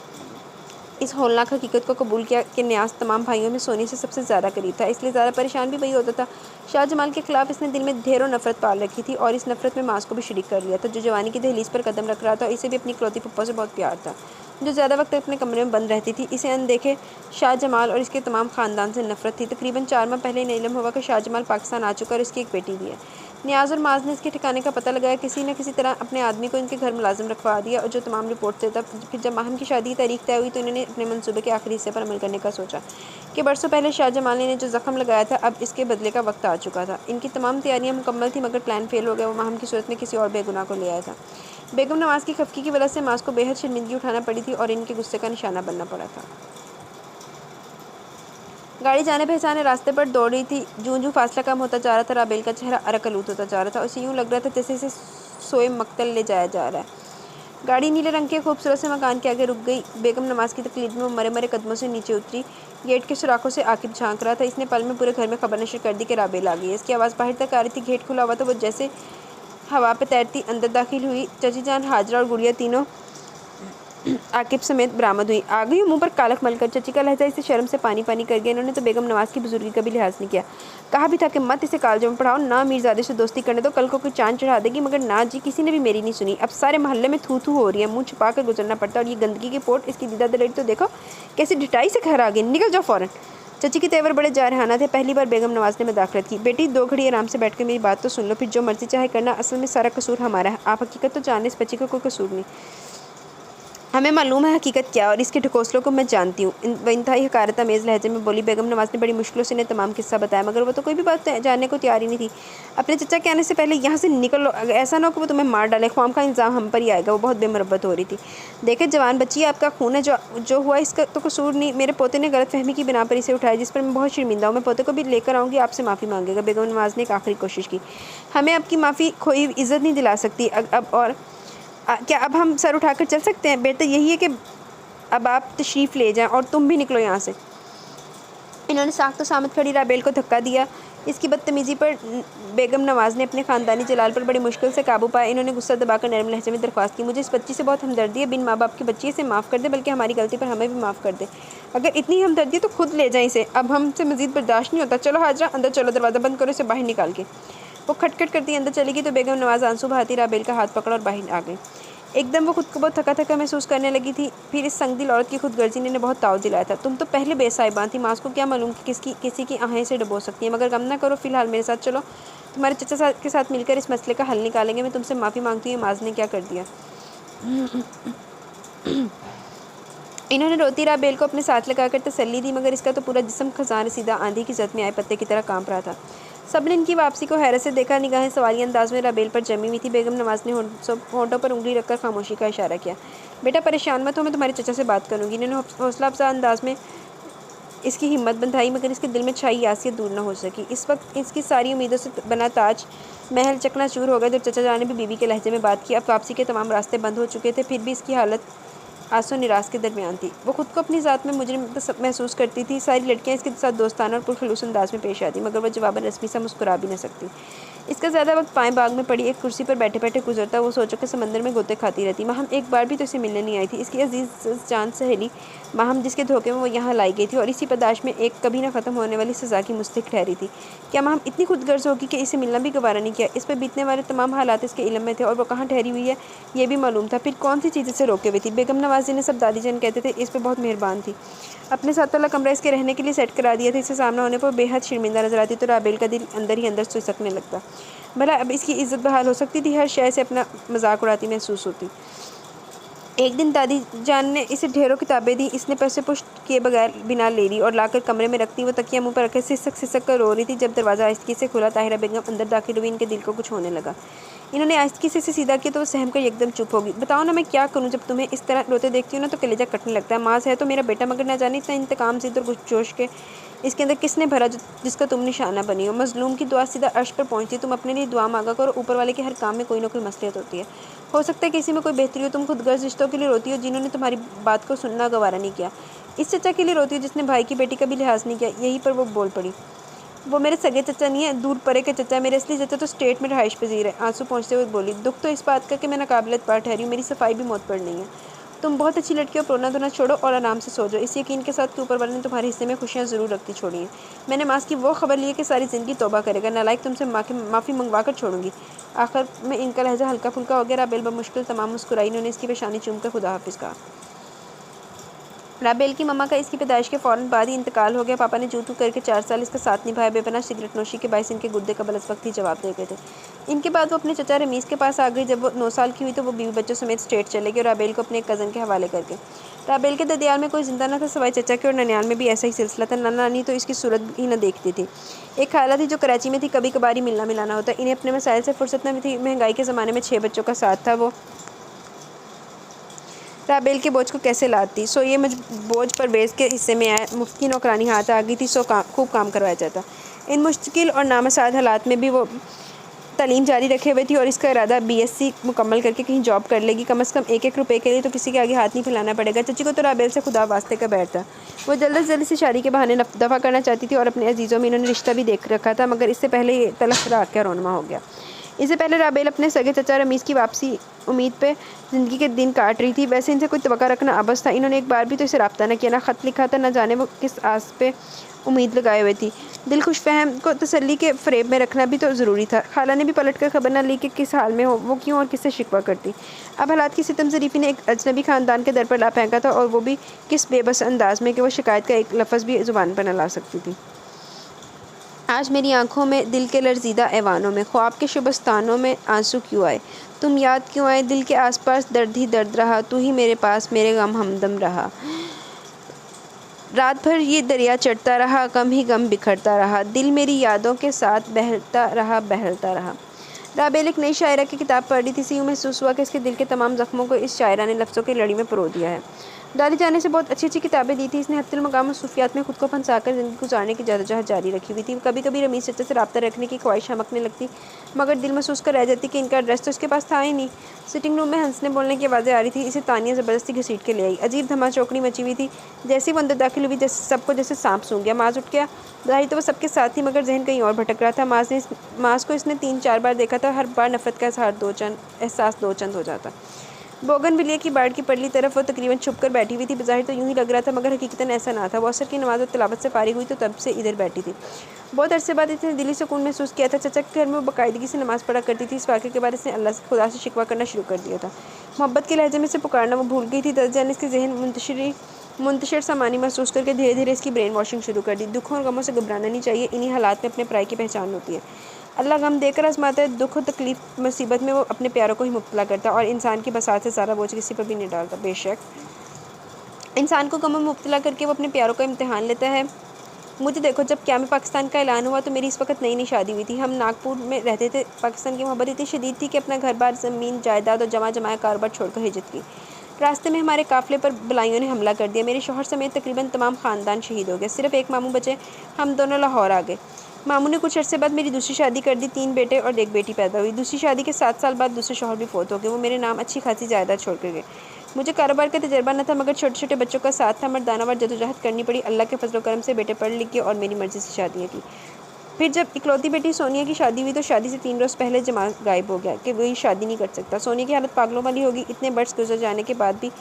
इस होलनाक हकीकत को कबूल किया कि न्याज तमाम भाइयों में सोनी से सबसे ज़्यादा करीब था, इसलिए ज़्यादा परेशान भी वही होता था। शाह जमाल के खिलाफ इसने दिल में ढेरों नफरत पाल रखी थी, और इस नफरत में मास को भी शरीक कर लिया था, जो जवानी की दहलीज पर कदम रख रहा था। इसे भी अपनी इकलौती पप्पा से बहुत प्यार था, जो ज़्यादा वक्त अपने कमरे में बंद रहती थी। इसे अनदेखे शाह जमाल और इसके तमाम ख़ानदान से नफरत थी। तकरीबन 4 माह पहले इन्हें इल्म हुआ कि शाह जमाल पाकिस्तान आ चुका और इसकी एक बेटी भी है। न्याज और माज ने इसके ठिकाने का पता लगाया, किसी न किसी तरह अपने आदमी को इनके घर मुलाजिम रखवा दिया, और जो तमाम रिपोर्ट देता। फिर जब माहम की शादी की तारीख तय हुई तो इन्होंने अपने मंसूबे के आखिरी हिस्से पर अमल करने का सोचा कि बरसों पहले शाह जमाल ने जो ज़ख्म लगाया था, अब इसके बदले का वक्त आ चुका था। इनकी तमाम तैयारियां मुकम्मल थी, मगर प्लान फेल हो गया। वो माहम की सूरत में किसी और बेगुनाह को ले आया था। बेगम नवाज की खफकी की वजह से मास को बेहद शर्मिंदगी उठाना पड़ी थी और इनके गुस्से का निशाना बनना पड़ा था। गाड़ी जाने पहचाने रास्ते पर दौड़ रही थी। जूं जूं फासला कम होता जा रहा था, राबेल का चेहरा अरकलूत होता जा रहा था। उसे यूँ लग रहा था जैसे इसे सोए मक्तल ले जाया जा रहा है। गाड़ी नीले रंग के खूबसूरत से मकान के आगे रुक गई। बेगम नवाज की तकलीद में वो मरे मरे कदमों से नीचे उतरी। गेट के सुराखों से आकिब झांक रहा था। इसने पल में पूरे घर में खबर नशर कर दी कि राबेल आ गई है। इसकी आवाज़ बाहर तक आ रही थी। गेट खुला हुआ था। वो जैसे हवा पे तैरती अंदर दाखिल हुई। चची जान, हाजरा और गुड़िया तीनों आकिब समेत बरामद हुई। आ गई मुंह पर कालक मलकर। चची का लहजा इसे शर्म से पानी पानी कर गया। इन्होंने तो बेगम नवाज की बुजुर्गी का भी लिहाज नहीं किया। कहा भी था कि मत इसे कालजों में पढ़ाओ, ना मीरजादे से दोस्ती करने दो, कल को कोई चांद चढ़ा देगी, मगर ना जी, किसी ने भी मेरी नहीं सुनी। अब सारे मोहल्ले में थू थू हो रही है, मुंह छुपा कर गुजरना पड़ता है। और ये गंदगी की पोट, इसकी दीदा दलेरी तो देखो कैसे ढिठाई से घर आ गई। निकल जाओ फ़ौरन। चची के तेवर बड़े जारहाना थे। पहली बार बेगम नवाज ने मुदाखलत की। बेटी 2 घड़ी आराम से बैठकर मेरी बात तो सुन लो, फिर जो मर्जी चाहे करना। असल में सारा कसूर हमारा है। आप हकीकत तो जानने, इस बच्ची का कोई कसूर नहीं। हमें मालूम है हकीकत क्या, और इसके ढकोसलों को मैं जानती हूँ। इंतहाई हकारत अमेज़ लहजे में बोली बेगम नवाज ने। बड़ी मुश्किलों से इन्हें तमाम किस्सा बताया, मगर वो तो कोई भी बात जानने को तैयार ही नहीं थी। अपने चचा के आने से पहले यहाँ से निकल लो, ऐसा ना हो कि वो तुम्हें मार डाले। ख्वाम का इल्ज़ाम हम पर ही आएगा। वो बहुत बेमुरब्बत हो रही थी। देखे जवान बच्ची, आपका खून है, जो हुआ इसका तो कसूर नहीं। मेरे पोते ने गलतफहमी की बिना पर इसे उठाया, जिस पर मैं बहुत शर्मिंदा हूँ। मैं पोते को भी लेकर आऊँगी, आपसे माफ़ी मांगेगा। बेगम नवाज ने एक आखिरी कोशिश की। हमें आपकी माफ़ी खोई इज़्ज़त नहीं दिला सकती। अब और क्या अब हम सर उठाकर चल सकते हैं? बेहतर यही है कि अब आप तशरीफ़ ले जाएं और तुम भी निकलो यहाँ से। इन्होंने साख्त तो सामत खड़ी राबेल को धक्का दिया। इसकी बदतमीज़ी पर बेगम नवाज ने अपने ख़ानदानी जलाल पर बड़ी मुश्किल से काबू पाया। इन्होंने गुस्सा दबाकर नरम लहजे में दरख्वास्त की, मुझे इस बच्ची से बहुत हमदर्दी है। बिन माँ बाप की बच्ची, इसे माफ़ कर दे, बल्कि हमारी गलती पर हमें भी माफ़ कर दे। अगर इतनी हमदर्दी तो खुद ले जाए इसे, अब हमसे मज़ीद बर्दाश्त नहीं होता। चलो हाजरा, अंदर चलो, दरवाज़ा बंद करो, इसे बाहर निकाल के। वो खटखट करती अंदर चली गई तो बेगम नवाज आंसू बहाती राबेल का हाथ पकड़ा और बाहर आ गई। एकदम वो खुद को बहुत थका थका महसूस करने लगी थी। फिर इस संगदिल औरत की खुदगर्जी ने बहुत ताव दिलाया था। तुम तो पहले बेसाहिबान थी, माँ को क्या मालूम कि किसी की आहें से डुबो सकती है। मगर गम ना करो, फ़िलहाल मेरे साथ चलो, तुम्हारे चचा के साथ मिलकर इस मसले का हल निकालेंगे। मैं तुमसे माफ़ी मांगती हूँ, माज ने क्या कर दिया। इन्होंने रोती राबेल को अपने साथ लगाकर तसल्ली दी, मगर इसका तो पूरा जिस्म खजान सीधा आंधी की जद में आए पत्ते की तरह कांप रहा था। सब ने इनकी वापसी को हैरत से देखा। निगाहें सवालिया अंदाज में राबेल पर जमी हुई थी। बेगम नवाज ने होंठों पर उंगली रखकर खामोशी का इशारा किया। बेटा परेशान मत हो, मैं तुम्हारे चचा से बात करूँगी। इन्होंने हौसला अफजा अंदाज में इसकी हिम्मत बंधाई, मगर इसके दिल में छाई यासियत दूर न हो सकी। इस वक्त इसकी सारी उम्मीदों से बना ताज महल चकनाचूर हो गया। जब चचा जान ने भी बीवी के लहजे में बात की। अब वापसी के तमाम रास्ते बंद हो चुके थे, फिर भी इसकी हालत आंसू निराश के दरमियान थी। वो खुद को अपनी ज़ात में मुजरिम महसूस करती थी। सारी लड़कियां इसके साथ दोस्ताना और पुरखलूस अंदाज में पेश आती, मगर वह जवाबन रस्मी सा मुस्कुरा भी न सकती। इसका ज़्यादा वक्त पाएँ बाग में पड़ी एक कुर्सी पर बैठे बैठे गुजरता। वो सोचों के समंदर में गोते खाती रहती। माहम एक बार भी तो इसे मिलने नहीं आई थी, इसकी अजीज़ जान सहेली माहम, जिसके धोखे में वो यहाँ लाई गई थी और इसी पदाश में एक कभी ना ख़त्म होने वाली सज़ा की मुस्तहिक ठहरी थी। क्या माहम इतनी खुदगर्ज होगी कि इसे मिलना भी गवारा नहीं किया? इस पर बीतने वाले तमाम हालात इसके इल्म में थे और वो कहाँ ठहरी हुई है ये भी मालूम था। फिर कौन सी चीज़ इसे रोके हुई थी? बेगम नवाज़ी ने सब दादी जान कहते थे इस पर बहुत मेहरबान थी। अपने साथ वाला कमरा इसके रहने के लिए सेट करा दिया था। इससे सामना होने पर बेहद शर्मिंदा नजर आती तो राबेल का दिल अंदर ही अंदर सुसकने लगता। भला अब इसकी इज्जत बहाल हो सकती थी? हर शय से अपना मजाक उड़ाती महसूस होती। एक दिन दादी जान ने इसे ढेरों किताबें दी। इसने पैसे पुष्ट किए बगैर बिना ले ली और लाकर कमरे में रखती। वो तकिया मुंह पर रखे सिसक कर रो रही थी। जब दरवाज़ा आहिस्ती से खुला, ताहिरा बेगम अंदर दाखिल हुई। इनके दिल को कुछ होने लगा। इन्होंने आहिस्ती से सीधा किया तो वो सहम कर एकदम चुप होगी। बताओ ना मैं क्या करूँ, जब तुम्हें इस तरह रोते देखती हूँ ना तो कलेजा कटने लगता है। माज है तो मेरा बेटा, मगर ना जाने इतना इंतकाम जिद और जोश के इसके अंदर किसने भरा जिसका तुम निशाना बनी हो। मजलूम की दुआ सीधा अर्श पर पहुँचती। तुम अपने लिए दुआ मांगा करो, ऊपर वाले के हर काम में कोई ना कोई मसलियत होती है। हो सकता है किसी में कोई बेहतरी हो। तुम खुदगर्ज रिश्तों के लिए रोती हो जिन्होंने तुम्हारी बात को सुनना गवारा नहीं किया। इस चचा के लिए रोती हो जिसने भाई की बेटी का भी लिहाज नहीं किया। यहीं पर वो बोल पड़ी। वो मेरे सगे चचा नहीं है, दूर परे के चचा। मेरे असली चचा तो स्टेट में रहाइश पजीर है। आंसू पहुँचते हुए बोली। दुख तो इस बात का कि मैं नाकाबिलियत पार ठहरी हूँ। मेरी सफाई भी मौत पर नहीं है। तुम बहुत अच्छी लड़की हो। रोना धोना छोड़ो और आराम से सो जाओ, इस यकीन के साथ कि ऊपर वाले ने तुम्हारे हिस्से में खुशियाँ ज़रूर रखती छोड़ी हैं। मैंने मास की वो खबर ली है कि सारी ज़िंदगी तौबा करेगा। नालायक, तुमसे माफ़ी मंगवा कर छोड़ूंगी। आखिर में इनका लहजा हल्का फुल्का हो गया। राबेल बमुश्किल तमाम मुस्कुराई। उन्होंने इसकी पेशानी चूमकर खुदा हाफिज़ कहा। राबेल की मम्मा का इसकी पैदाइश के फ़ौरन बाद ही इंतकाल हो गया। पापा ने जूतू करके 4 साल इसका साथ निभाया। बेपनाह सिगरेट नोशी के बायस इनके गुर्दे का बलस वक्त ही जवाब दे गए थे। इनके बाद वो अपने चचा रमीज़ के पास आ गई। जब वो 9 साल की हुई तो वो बीवी बच्चों समेत स्टेट चले गए और राबेल को अपने एक कज़न के हवाले करके। राबेल के ददियाल में कोई जिंदा न था सिवाय चचा के, और ननियाल में भी ऐसा ही सिलसिला था। नाना नानी तो इसकी सूरत ही न देखती थी। एक खाला थी जो कराची में थी, कभी कभार ही मिलना मिलाना होता। इन्हें अपने मसाइल से फुर्सत न थी। महंगाई के ज़माने में 6 बच्चों का साथ था। वो राबेल के बोझ को कैसे लाती। सो ये बोझ परवेज़ के हिस्से में आया। मुफ्त की नौकरानी हाथ आ गई थी। सो खूब काम करवाया जाता। इन मुश्किल और नामसाद हालात में भी वो तालीम जारी रखे हुए थी और इसका इरादा BSc मुकम्मल करके कहीं जॉब कर लेगी। कम से कम 1-1 रुपये के लिए तो किसी के आगे हाथ नहीं फैलाना पड़ेगा। चची को तो राबेल से खुदा वास्ते का बैठ था। वो जल्द से जल्द से शादी के बहाने दफ़ा करना चाहती थी और अपने अजीज़ों में इन्होंने रिश्ता भी देख रखा था, मगर इससे पहले ये तलख राह क्या रोनमा हो गया। इससे पहले राबेल अपने सगे चचा रमीज़ की वापसी उम्मीद पे ज़िंदगी के दिन काट रही थी। वैसे इनसे कोई तवक्का रखना अबस था। इन्होंने एक बार भी तो इसे राब्ता न किया, ना ख़त लिखा था, न जाने वो किस आस पे उम्मीद लगाए हुए थी। दिल खुशफहम को तसल्ली के फ़रेब में रखना भी तो ज़रूरी था। खाला ने भी पलट कर खबर न ली कि किस हाल में हो, वो क्यों और किससे शिकवा करती। अब हालात की सितम ज़रीफ़ी ने एक अजनबी ख़ानदान के दर पर ला फेंका था, और वो भी किस बेबस अंदाज में कि वो शिकायत का एक लफ्ज़ भी ज़ुबान पर न ला सकती थी। आज मेरी आँखों में दिल के लरज़ीदा ऐवानों में, ख्वाब के शुबस्तानों में आंसू क्यों आए, तुम याद क्यों आए, दिल के आसपास दर्द ही दर्द रहा, तू ही मेरे पास मेरे गम हमदम रहा। रात भर ये दरिया चढ़ता रहा, गम ही गम बिखरता रहा, दिल मेरी यादों के साथ बहलता रहा बहलता रहा। राबेल एक नई शायरा की किताब पढ़ रही थी। इसे यूँ महसूस हुआ कि इसके दिल के तमाम ज़ख्मों को इस शायरा ने लफ्ज़ों की लड़ी में परो दिया है। दादी जाने से बहुत अच्छी अच्छी किताबें दी थी। इसने हत्तुल मकाम और सूफियात में खुद को फंसाकर ज़िंदगी गुजारने की जद्दोजहद जारी रखी हुई थी। कभी कभी रमीज़ चचा से रब्ता रखने की ख्वाहिश हमकने लगती, मगर दिल महसूस कर रह जाती कि इनका एड्रेस तो इसके पास था ही नहीं। सिटिंग रूम में हंसने बोलने की आवाज़ें आ रही थी। इसे तानिया ज़बरदस्ती घसीट के ले आई। अजीब धमा चौकड़ी मची हुई थी। जैसे ही वो अंदर दाखिल हुई, जैसे सबको जैसे सांप सूंघ गया। माज उठ गया। ज़ाहिर तो वो सबके साथ थी, मगर जहन कहीं और भटक रहा था। माज को इसने 3-4 बार देखा था। हर बार नफरत का एहसास दो चंद हो जाता। बोगनविलिया की बाड़ की पडली तरफ वो तकरीबन छुप कर बैठी हुई थी। बज़ाहिर तो यूं ही लग रहा था, मगर हकीकतन ऐसा ना था। वो असर की नमाज़ और तिलावत से फारिग हुई तो तब से इधर बैठी थी। बहुत अरसे बाद इसने दिली सुकून महसूस किया था। चचा के घर में वो बाकायदगी से नमाज़ पढ़ा करती थी। इस वाक़े के बाद इसने अल्लाह से खुदा से शिकवा करना शुरू कर दिया था। मोहब्बत के लहजे में से पुकारना वो भूल गई थी। दस जाने इसके जहन मुंतशिर सामानी महसूस करके धीरे धीरे इसकी ब्रेन वॉशिंग शुरू कर दी। दुखों और गमों से घबराना नहीं चाहिए। इन्हीं हालात में अपने पराई की पहचान होती है। अल्लाह गम देकर आजमाता है। दुख तकलीफ मुसीबत में वो अपने प्यारों को ही मुब्तला करता है, और इंसान की बसात से ज़्यादा बोझ किसी पर भी नहीं डालता। बेशक इंसान को गम में मुब्तला करके वो अपने प्यारों का इम्तिहान लेता है। मुझे देखो, जब क़याम पाकिस्तान का ऐलान हुआ तो मेरी इस वक्त नई नई शादी हुई थी। हम नागपुर में रहते थे। पाकिस्तान की मोहब्बत इतनी शदीद थी कि अपना घर बार, ज़मीन जायदाद और जमा जमाया कारोबार छोड़कर हिजरत की। रास्ते में हमारे काफ़िले पर बलाइयों ने हमला कर दिया। मेरे शौहर समेत तकरीबन तमाम ख़ानदान शहीद हो गए। सिर्फ एक मामू बचे। हम दोनों लाहौर आ गए। मामू ने कुछ अरसे बाद मेरी दूसरी शादी कर दी। 3 बेटे और 1 बेटी पैदा हुई। दूसरी शादी के 7 साल बाद दूसरे शौहर भी फ़ौत हो गए। वो मेरे नाम अच्छी खासी जायदाद छोड़ कर गए। मुझे कारोबार का तजर्बा न था, मगर छोटे छोटे बच्चों का साथ था। मर्दानावार जदोजहद करनी पड़ी। अल्लाह के फजल करम से बेटे पढ़ लिख गए और मेरी मर्ज़ी से शादियाँ की। फिर जब इकलौती बेटी सोनिया की शादी हुई तो शादी से 3 रोज़ पहले जमा गायब हो गया कि वही शादी नहीं कर सकता। सोनिया की हालत पागलों वाली होगी। इतने बर्स गुजर जाने के बाद भी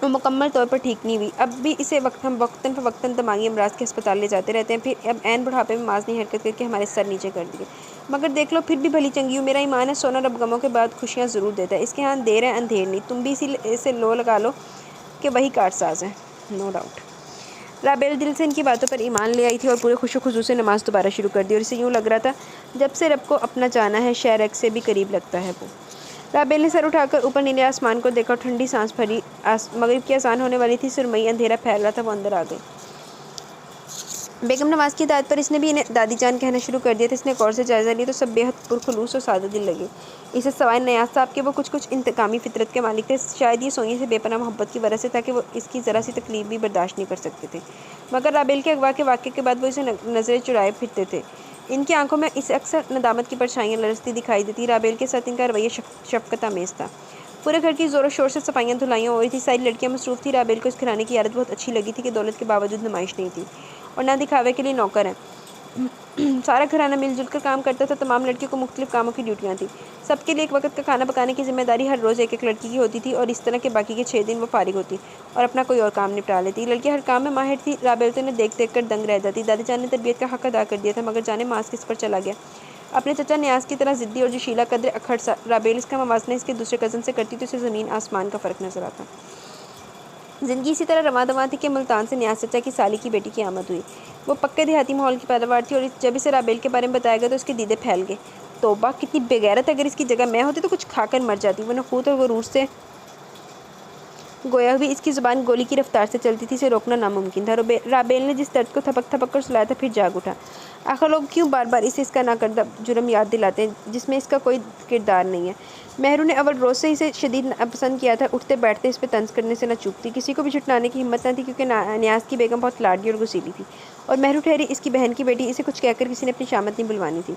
वो मुकम्मल तौर पर ठीक नहीं हुई। अब भी इसे हम वक्तन फ़वक्तन दिमागी अमराज के अस्पताल ले जाते रहते हैं। फिर अब ऐन बुढ़ापे में माजनी हरकत करके हमारे सर नीचे कर दिए। मगर देख लो, फिर भी भली चंगी हूँ। मेरा ईमान है, सोना रब गमों के बाद खुशियाँ ज़रूर देता है। इसके यहाँ अंधेर है, अंधेर नहीं। तुम भी इसे लो लगा लो कि वही कारसाज है। No doubt. राबेल दिल से इनकी बातों पर ईमान ले आई थी और पूरे खुशो खुजू से नमाज़ दोबारा शुरू कर दी। और इसे यूँ लग रहा था जब से रब को अपना जाना है, शहरक से भी करीब लगता है वो। राबेल ने सर उठाकर ऊपर नीले आसमान को देखा और ठंडी सांस भरी। मगरिब की अज़ान होने वाली थी। सुरमई अंधेरा फैल रहा था। वो अंदर आ गई। बेगम नवाज़ की हिदायत पर इसने भी इन्हें दादी जान कहना शुरू कर दिया था। इसने गौर से जायज़ा लिया तो सब बेहद पुरखलूस और सादा दिल लगे। इसे सवाए नयाज साहब के वो कुछ इंतकामी फितरत के मालिक थे। शायद ये सोनिया से बेपनाह मोहब्बत की वजह से था कि वो इसकी ज़रा सी तकलीफ भी बर्दाश्त नहीं कर सकते थे। मगर राबेल के अगवा के वाक़े के बाद वो इसे नज़रें चुराए फिरते थे। इनकी आंखों में इसे अक्सर नदामत की परछाइयाँ लरसती दिखाई देती। राबेल के साथ इनका रवैया शफ़क़त आमेज़ था। पूरे घर की ज़ोर शोर से सफाइयाँ धुलाइयाँ हो रही थी। सारी लड़कियाँ मसरूफ़ थी। राबेल को इस घराने की आदत बहुत अच्छी लगी थी कि दौलत के बावजूद नुमाइश नहीं थी और ना दिखावे के लिए नौकर हैं। सारा घराना मिलजुल कर काम करता था। तमाम लड़कियों को मुख्तलिफ कामों की ड्यूटियाँ थी। सबके लिए एक वक्त का खाना पकाने की जिम्मेदारी हर रोज़ एक एक लड़की की होती थी, और इस तरह के बाकी के 6 दिन वो फारिग होती और अपना कोई और काम निपटा लेती। लड़कियाँ हर काम में माहिर थी। राबेल तो इन्हें देख देख कर दंग रह जाती। दादी जान ने तरबियत का हक अदा कर दिया था, मगर जाने मास किस पर चला गया। अपने चचा न्याज की तरह ज़िद्दी और जोशीला कदर अखड़ सा राबेल इसका मवाज़ना इसके दूसरे कज़न से करती तो इसे ज़मीन आसमान का फ़र्क नजर आता। ज़िंदगी इसी तरह रवां दवां थी कि मुल्तान से न्याज चचा की साली की बेटी की आमद हुई। वो पक्के देहाती माहौल की पैदावार थी, और जब इसे राबेल के बारे में बताया गया तो उसके दीदे फैल गए। तौबा, कितनी बेगैरत! अगर इसकी जगह मैं होती तो कुछ खाकर मर जाती। वो नखूत और गुरूर से गोया हुई इसकी ज़ुबान गोली की रफ्तार से चलती थी। इसे रोकना नामुमकिन था। राबेल ने जिस दर्द को थपक थपक कर सुलाया था, फिर जाग उठा। आखिर लोग क्यों बार बार इसे इसका नाकर्दा जुर्म याद दिलाते हैं जिसमें इसका कोई किरदार नहीं है। मेहरू ने अव्वल रोज़ से इसे शदीद पसंद किया था। उठते बैठते इस पर तंज करने से न चूकती। किसी को भी छुटलाने की हिम्मत न थी, क्योंकि न्याज की बेगम बहुत लाडली और गुसीली थी, और मेहरू ठहरी इसकी बहन की बेटी। इसे कुछ कहकर किसी ने अपनी शामत नहीं बुलवानी थी।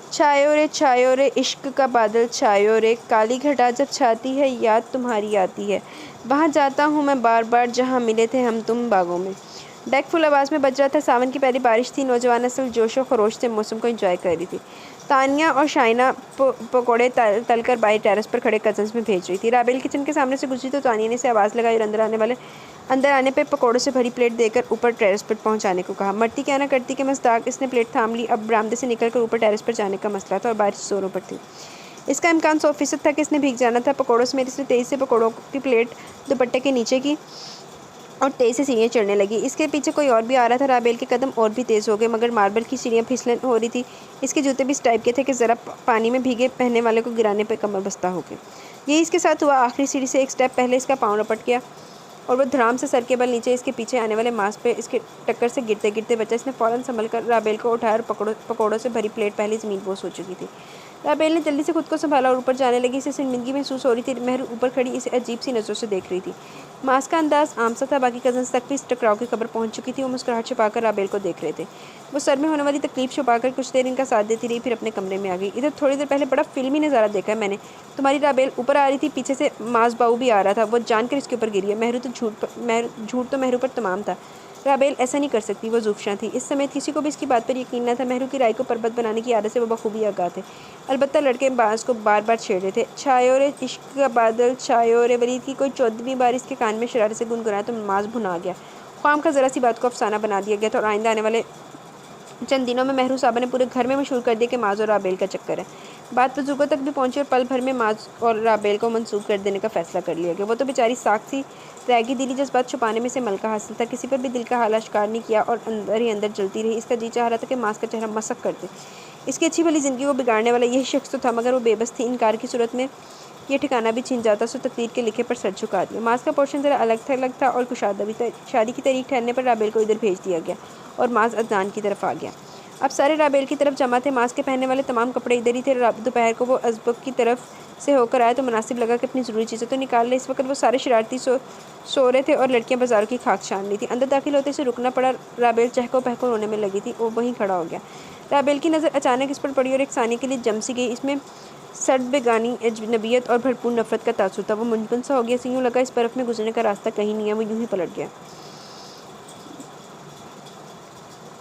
छायो रे इश्क का बादल छायो रे, काली घटा जब छाती है याद तुम्हारी आती है। वहाँ जाता हूँ मैं बार बार जहाँ मिले थे हम तुम बागों में। डेक फुल आवाज़ में बज रहा था। सावन की पहली बारिश थी। नौजवान असल जोशो खरोश से मौसम को एंजॉय कर रही थी। तानिया और शाइना पकौड़े तलकर बाहर टेरेस पर खड़े कजन्स में भेज रही थी। राबेल किचन के सामने से गुजरी तो तानिया ने से आवाज़ लगाई और अंदर आने पे पकौड़ों से भरी प्लेट देकर ऊपर टेरेस पर पहुंचाने को कहा। मरती क्या ना करती के मस्ताक, इसने प्लेट थाम ली। अब बरामदे से निकलकर ऊपर टेरेस पर जाने का मसला था और बारिश जोरों पर थी। इसका इम्कान 100% था कि इसने भीग जाना था। पकौड़ों से मेरे से तेज़ से पकौड़ों की प्लेट दुपट्टे के नीचे की और तेज़ से सीढ़ियाँ चढ़ने लगी। इसके पीछे कोई और भी आ रहा था। राबेल के कदम और भी तेज़ हो गए, मगर मार्बल की सीढ़ियाँ फिसलन हो रही थी। इसके जूते भी इस टाइप के थे कि ज़रा पानी में भीगे पहनने वाले को गिराने पर कमर बस्ता हो गए। यही इसके साथ हुआ। आखिरी सीढ़ी से एक स्टेप पहले इसका पाँव रपट गया और वह धड़ाम से सर के बल नीचे इसके पीछे आने वाले मांस पे इसके टक्कर से गिरते गिरते बचा। इसने फ़ौरन संभल कर राबेल को उठाया और पकौड़ों से भरी प्लेट पहले ज़मीन बोस हो चुकी थी। राबेल ने जल्दी से खुद को संभाला और ऊपर जाने लगी। इसे शर्मिंदगी महसूस हो रही थी। महरू ऊपर खड़ी इसे अजीब सी नज़रों से देख रही थी। मास का अंदाज आम सा था। बाकी कजन्स तक भी इस टकराव की खबर पहुंच चुकी थी। वो मुस्कुराहट छुपाकर राबेल को देख रहे थे। वो सर में होने वाली तकलीफ छुपाकर कुछ देर इनका साथ देती रही, फिर अपने कमरे में आ गई। इधर थोड़ी देर पहले बड़ा फिल्मी नज़ारा देखा है मैंने। तुम्हारी राबेल ऊपर आ रही थी, पीछे से मास बाऊ भी आ रहा था। वो जानकर इसके ऊपर गिरी है। झूठ तो महरू पर तमाम था। राबेल ऐसा नहीं कर सकती, वो ज़ूफ़शां थी। इस समय किसी को भी इसकी बात पर यकीन न था। महरू की राय को परबत बनाने की आदत से वो बखूबी आगाह थे। अलबत्ता लड़के बांस को बार बार छेड़ रहे थे। छायोरे इश्क का बादल, छायोरे वरीद की कोई 14वीं बार इसके कान में शरारत से गुनगुनाया तो मास भुना गया। ख्वाम का ज़रा सी बात को अफसाना बना दिया गया था और आइंदा आने वाले चंद दिनों में महरू साहबा ने पूरे घर में मशहूर कर दिया कि माज और राबेल का चक्कर है। बात बुजुर्गों तक भी पहुंची और पल भर में माज और राबेल को मंसूब कर देने का फैसला कर लिया गया। वो तो बेचारी साख सी रैगी दिली जज्बात छुपाने में से मलका हासिल था। किसी पर भी दिल का हाल आश्कार नहीं किया और अंदर ही अंदर जलती रही। इसका जी चाह रहा था कि मास का चेहरा मसक कर दे। इसकी अच्छी भली ज़िंदगी को बिगाड़ने वाला यही शख्स तो था, मगर वो बेबस थी। इनकार की सूरत में ये ठिकाना भी छीन जाता सो तकदीर के लिखे पर सर झुका दिया। मास का पोर्शन ज़रा अलग था और कुशादा भी था। शादी की तारीख ठहरने पर राबेल को इधर भेज दिया गया और मास अजान की तरफ आ गया। अब सारे राबेल की तरफ जमा थे। मास के पहनने वाले तमाम कपड़े इधर ही थे। दोपहर को वो अजबक की तरफ से होकर आया तो मुनासिब लगा कि अपनी ज़रूरी चीज़ें तो निकाल ले। इस वक्त वो सारे शरारती सो रहे थे और लड़कियां बाजारों की खाक छान रही थी। अंदर दाखिल होते से रुकना पड़ा। राबेल चहको पहको रोने में लगी थी। वो वहीं खड़ा हो गया। राबेल की नज़र अचानक इस पर पड़ी और एक सानी के लिए जम सी गई। इसमें सर्द बेगानी अजनबियत और भरपूर नफरत का तासुर था। वो मुनकन सा हो गया। यूँ लगा इस बर्फ़ में गुजरने का रास्ता कहीं नहीं है। वो यूँ ही पलट गया।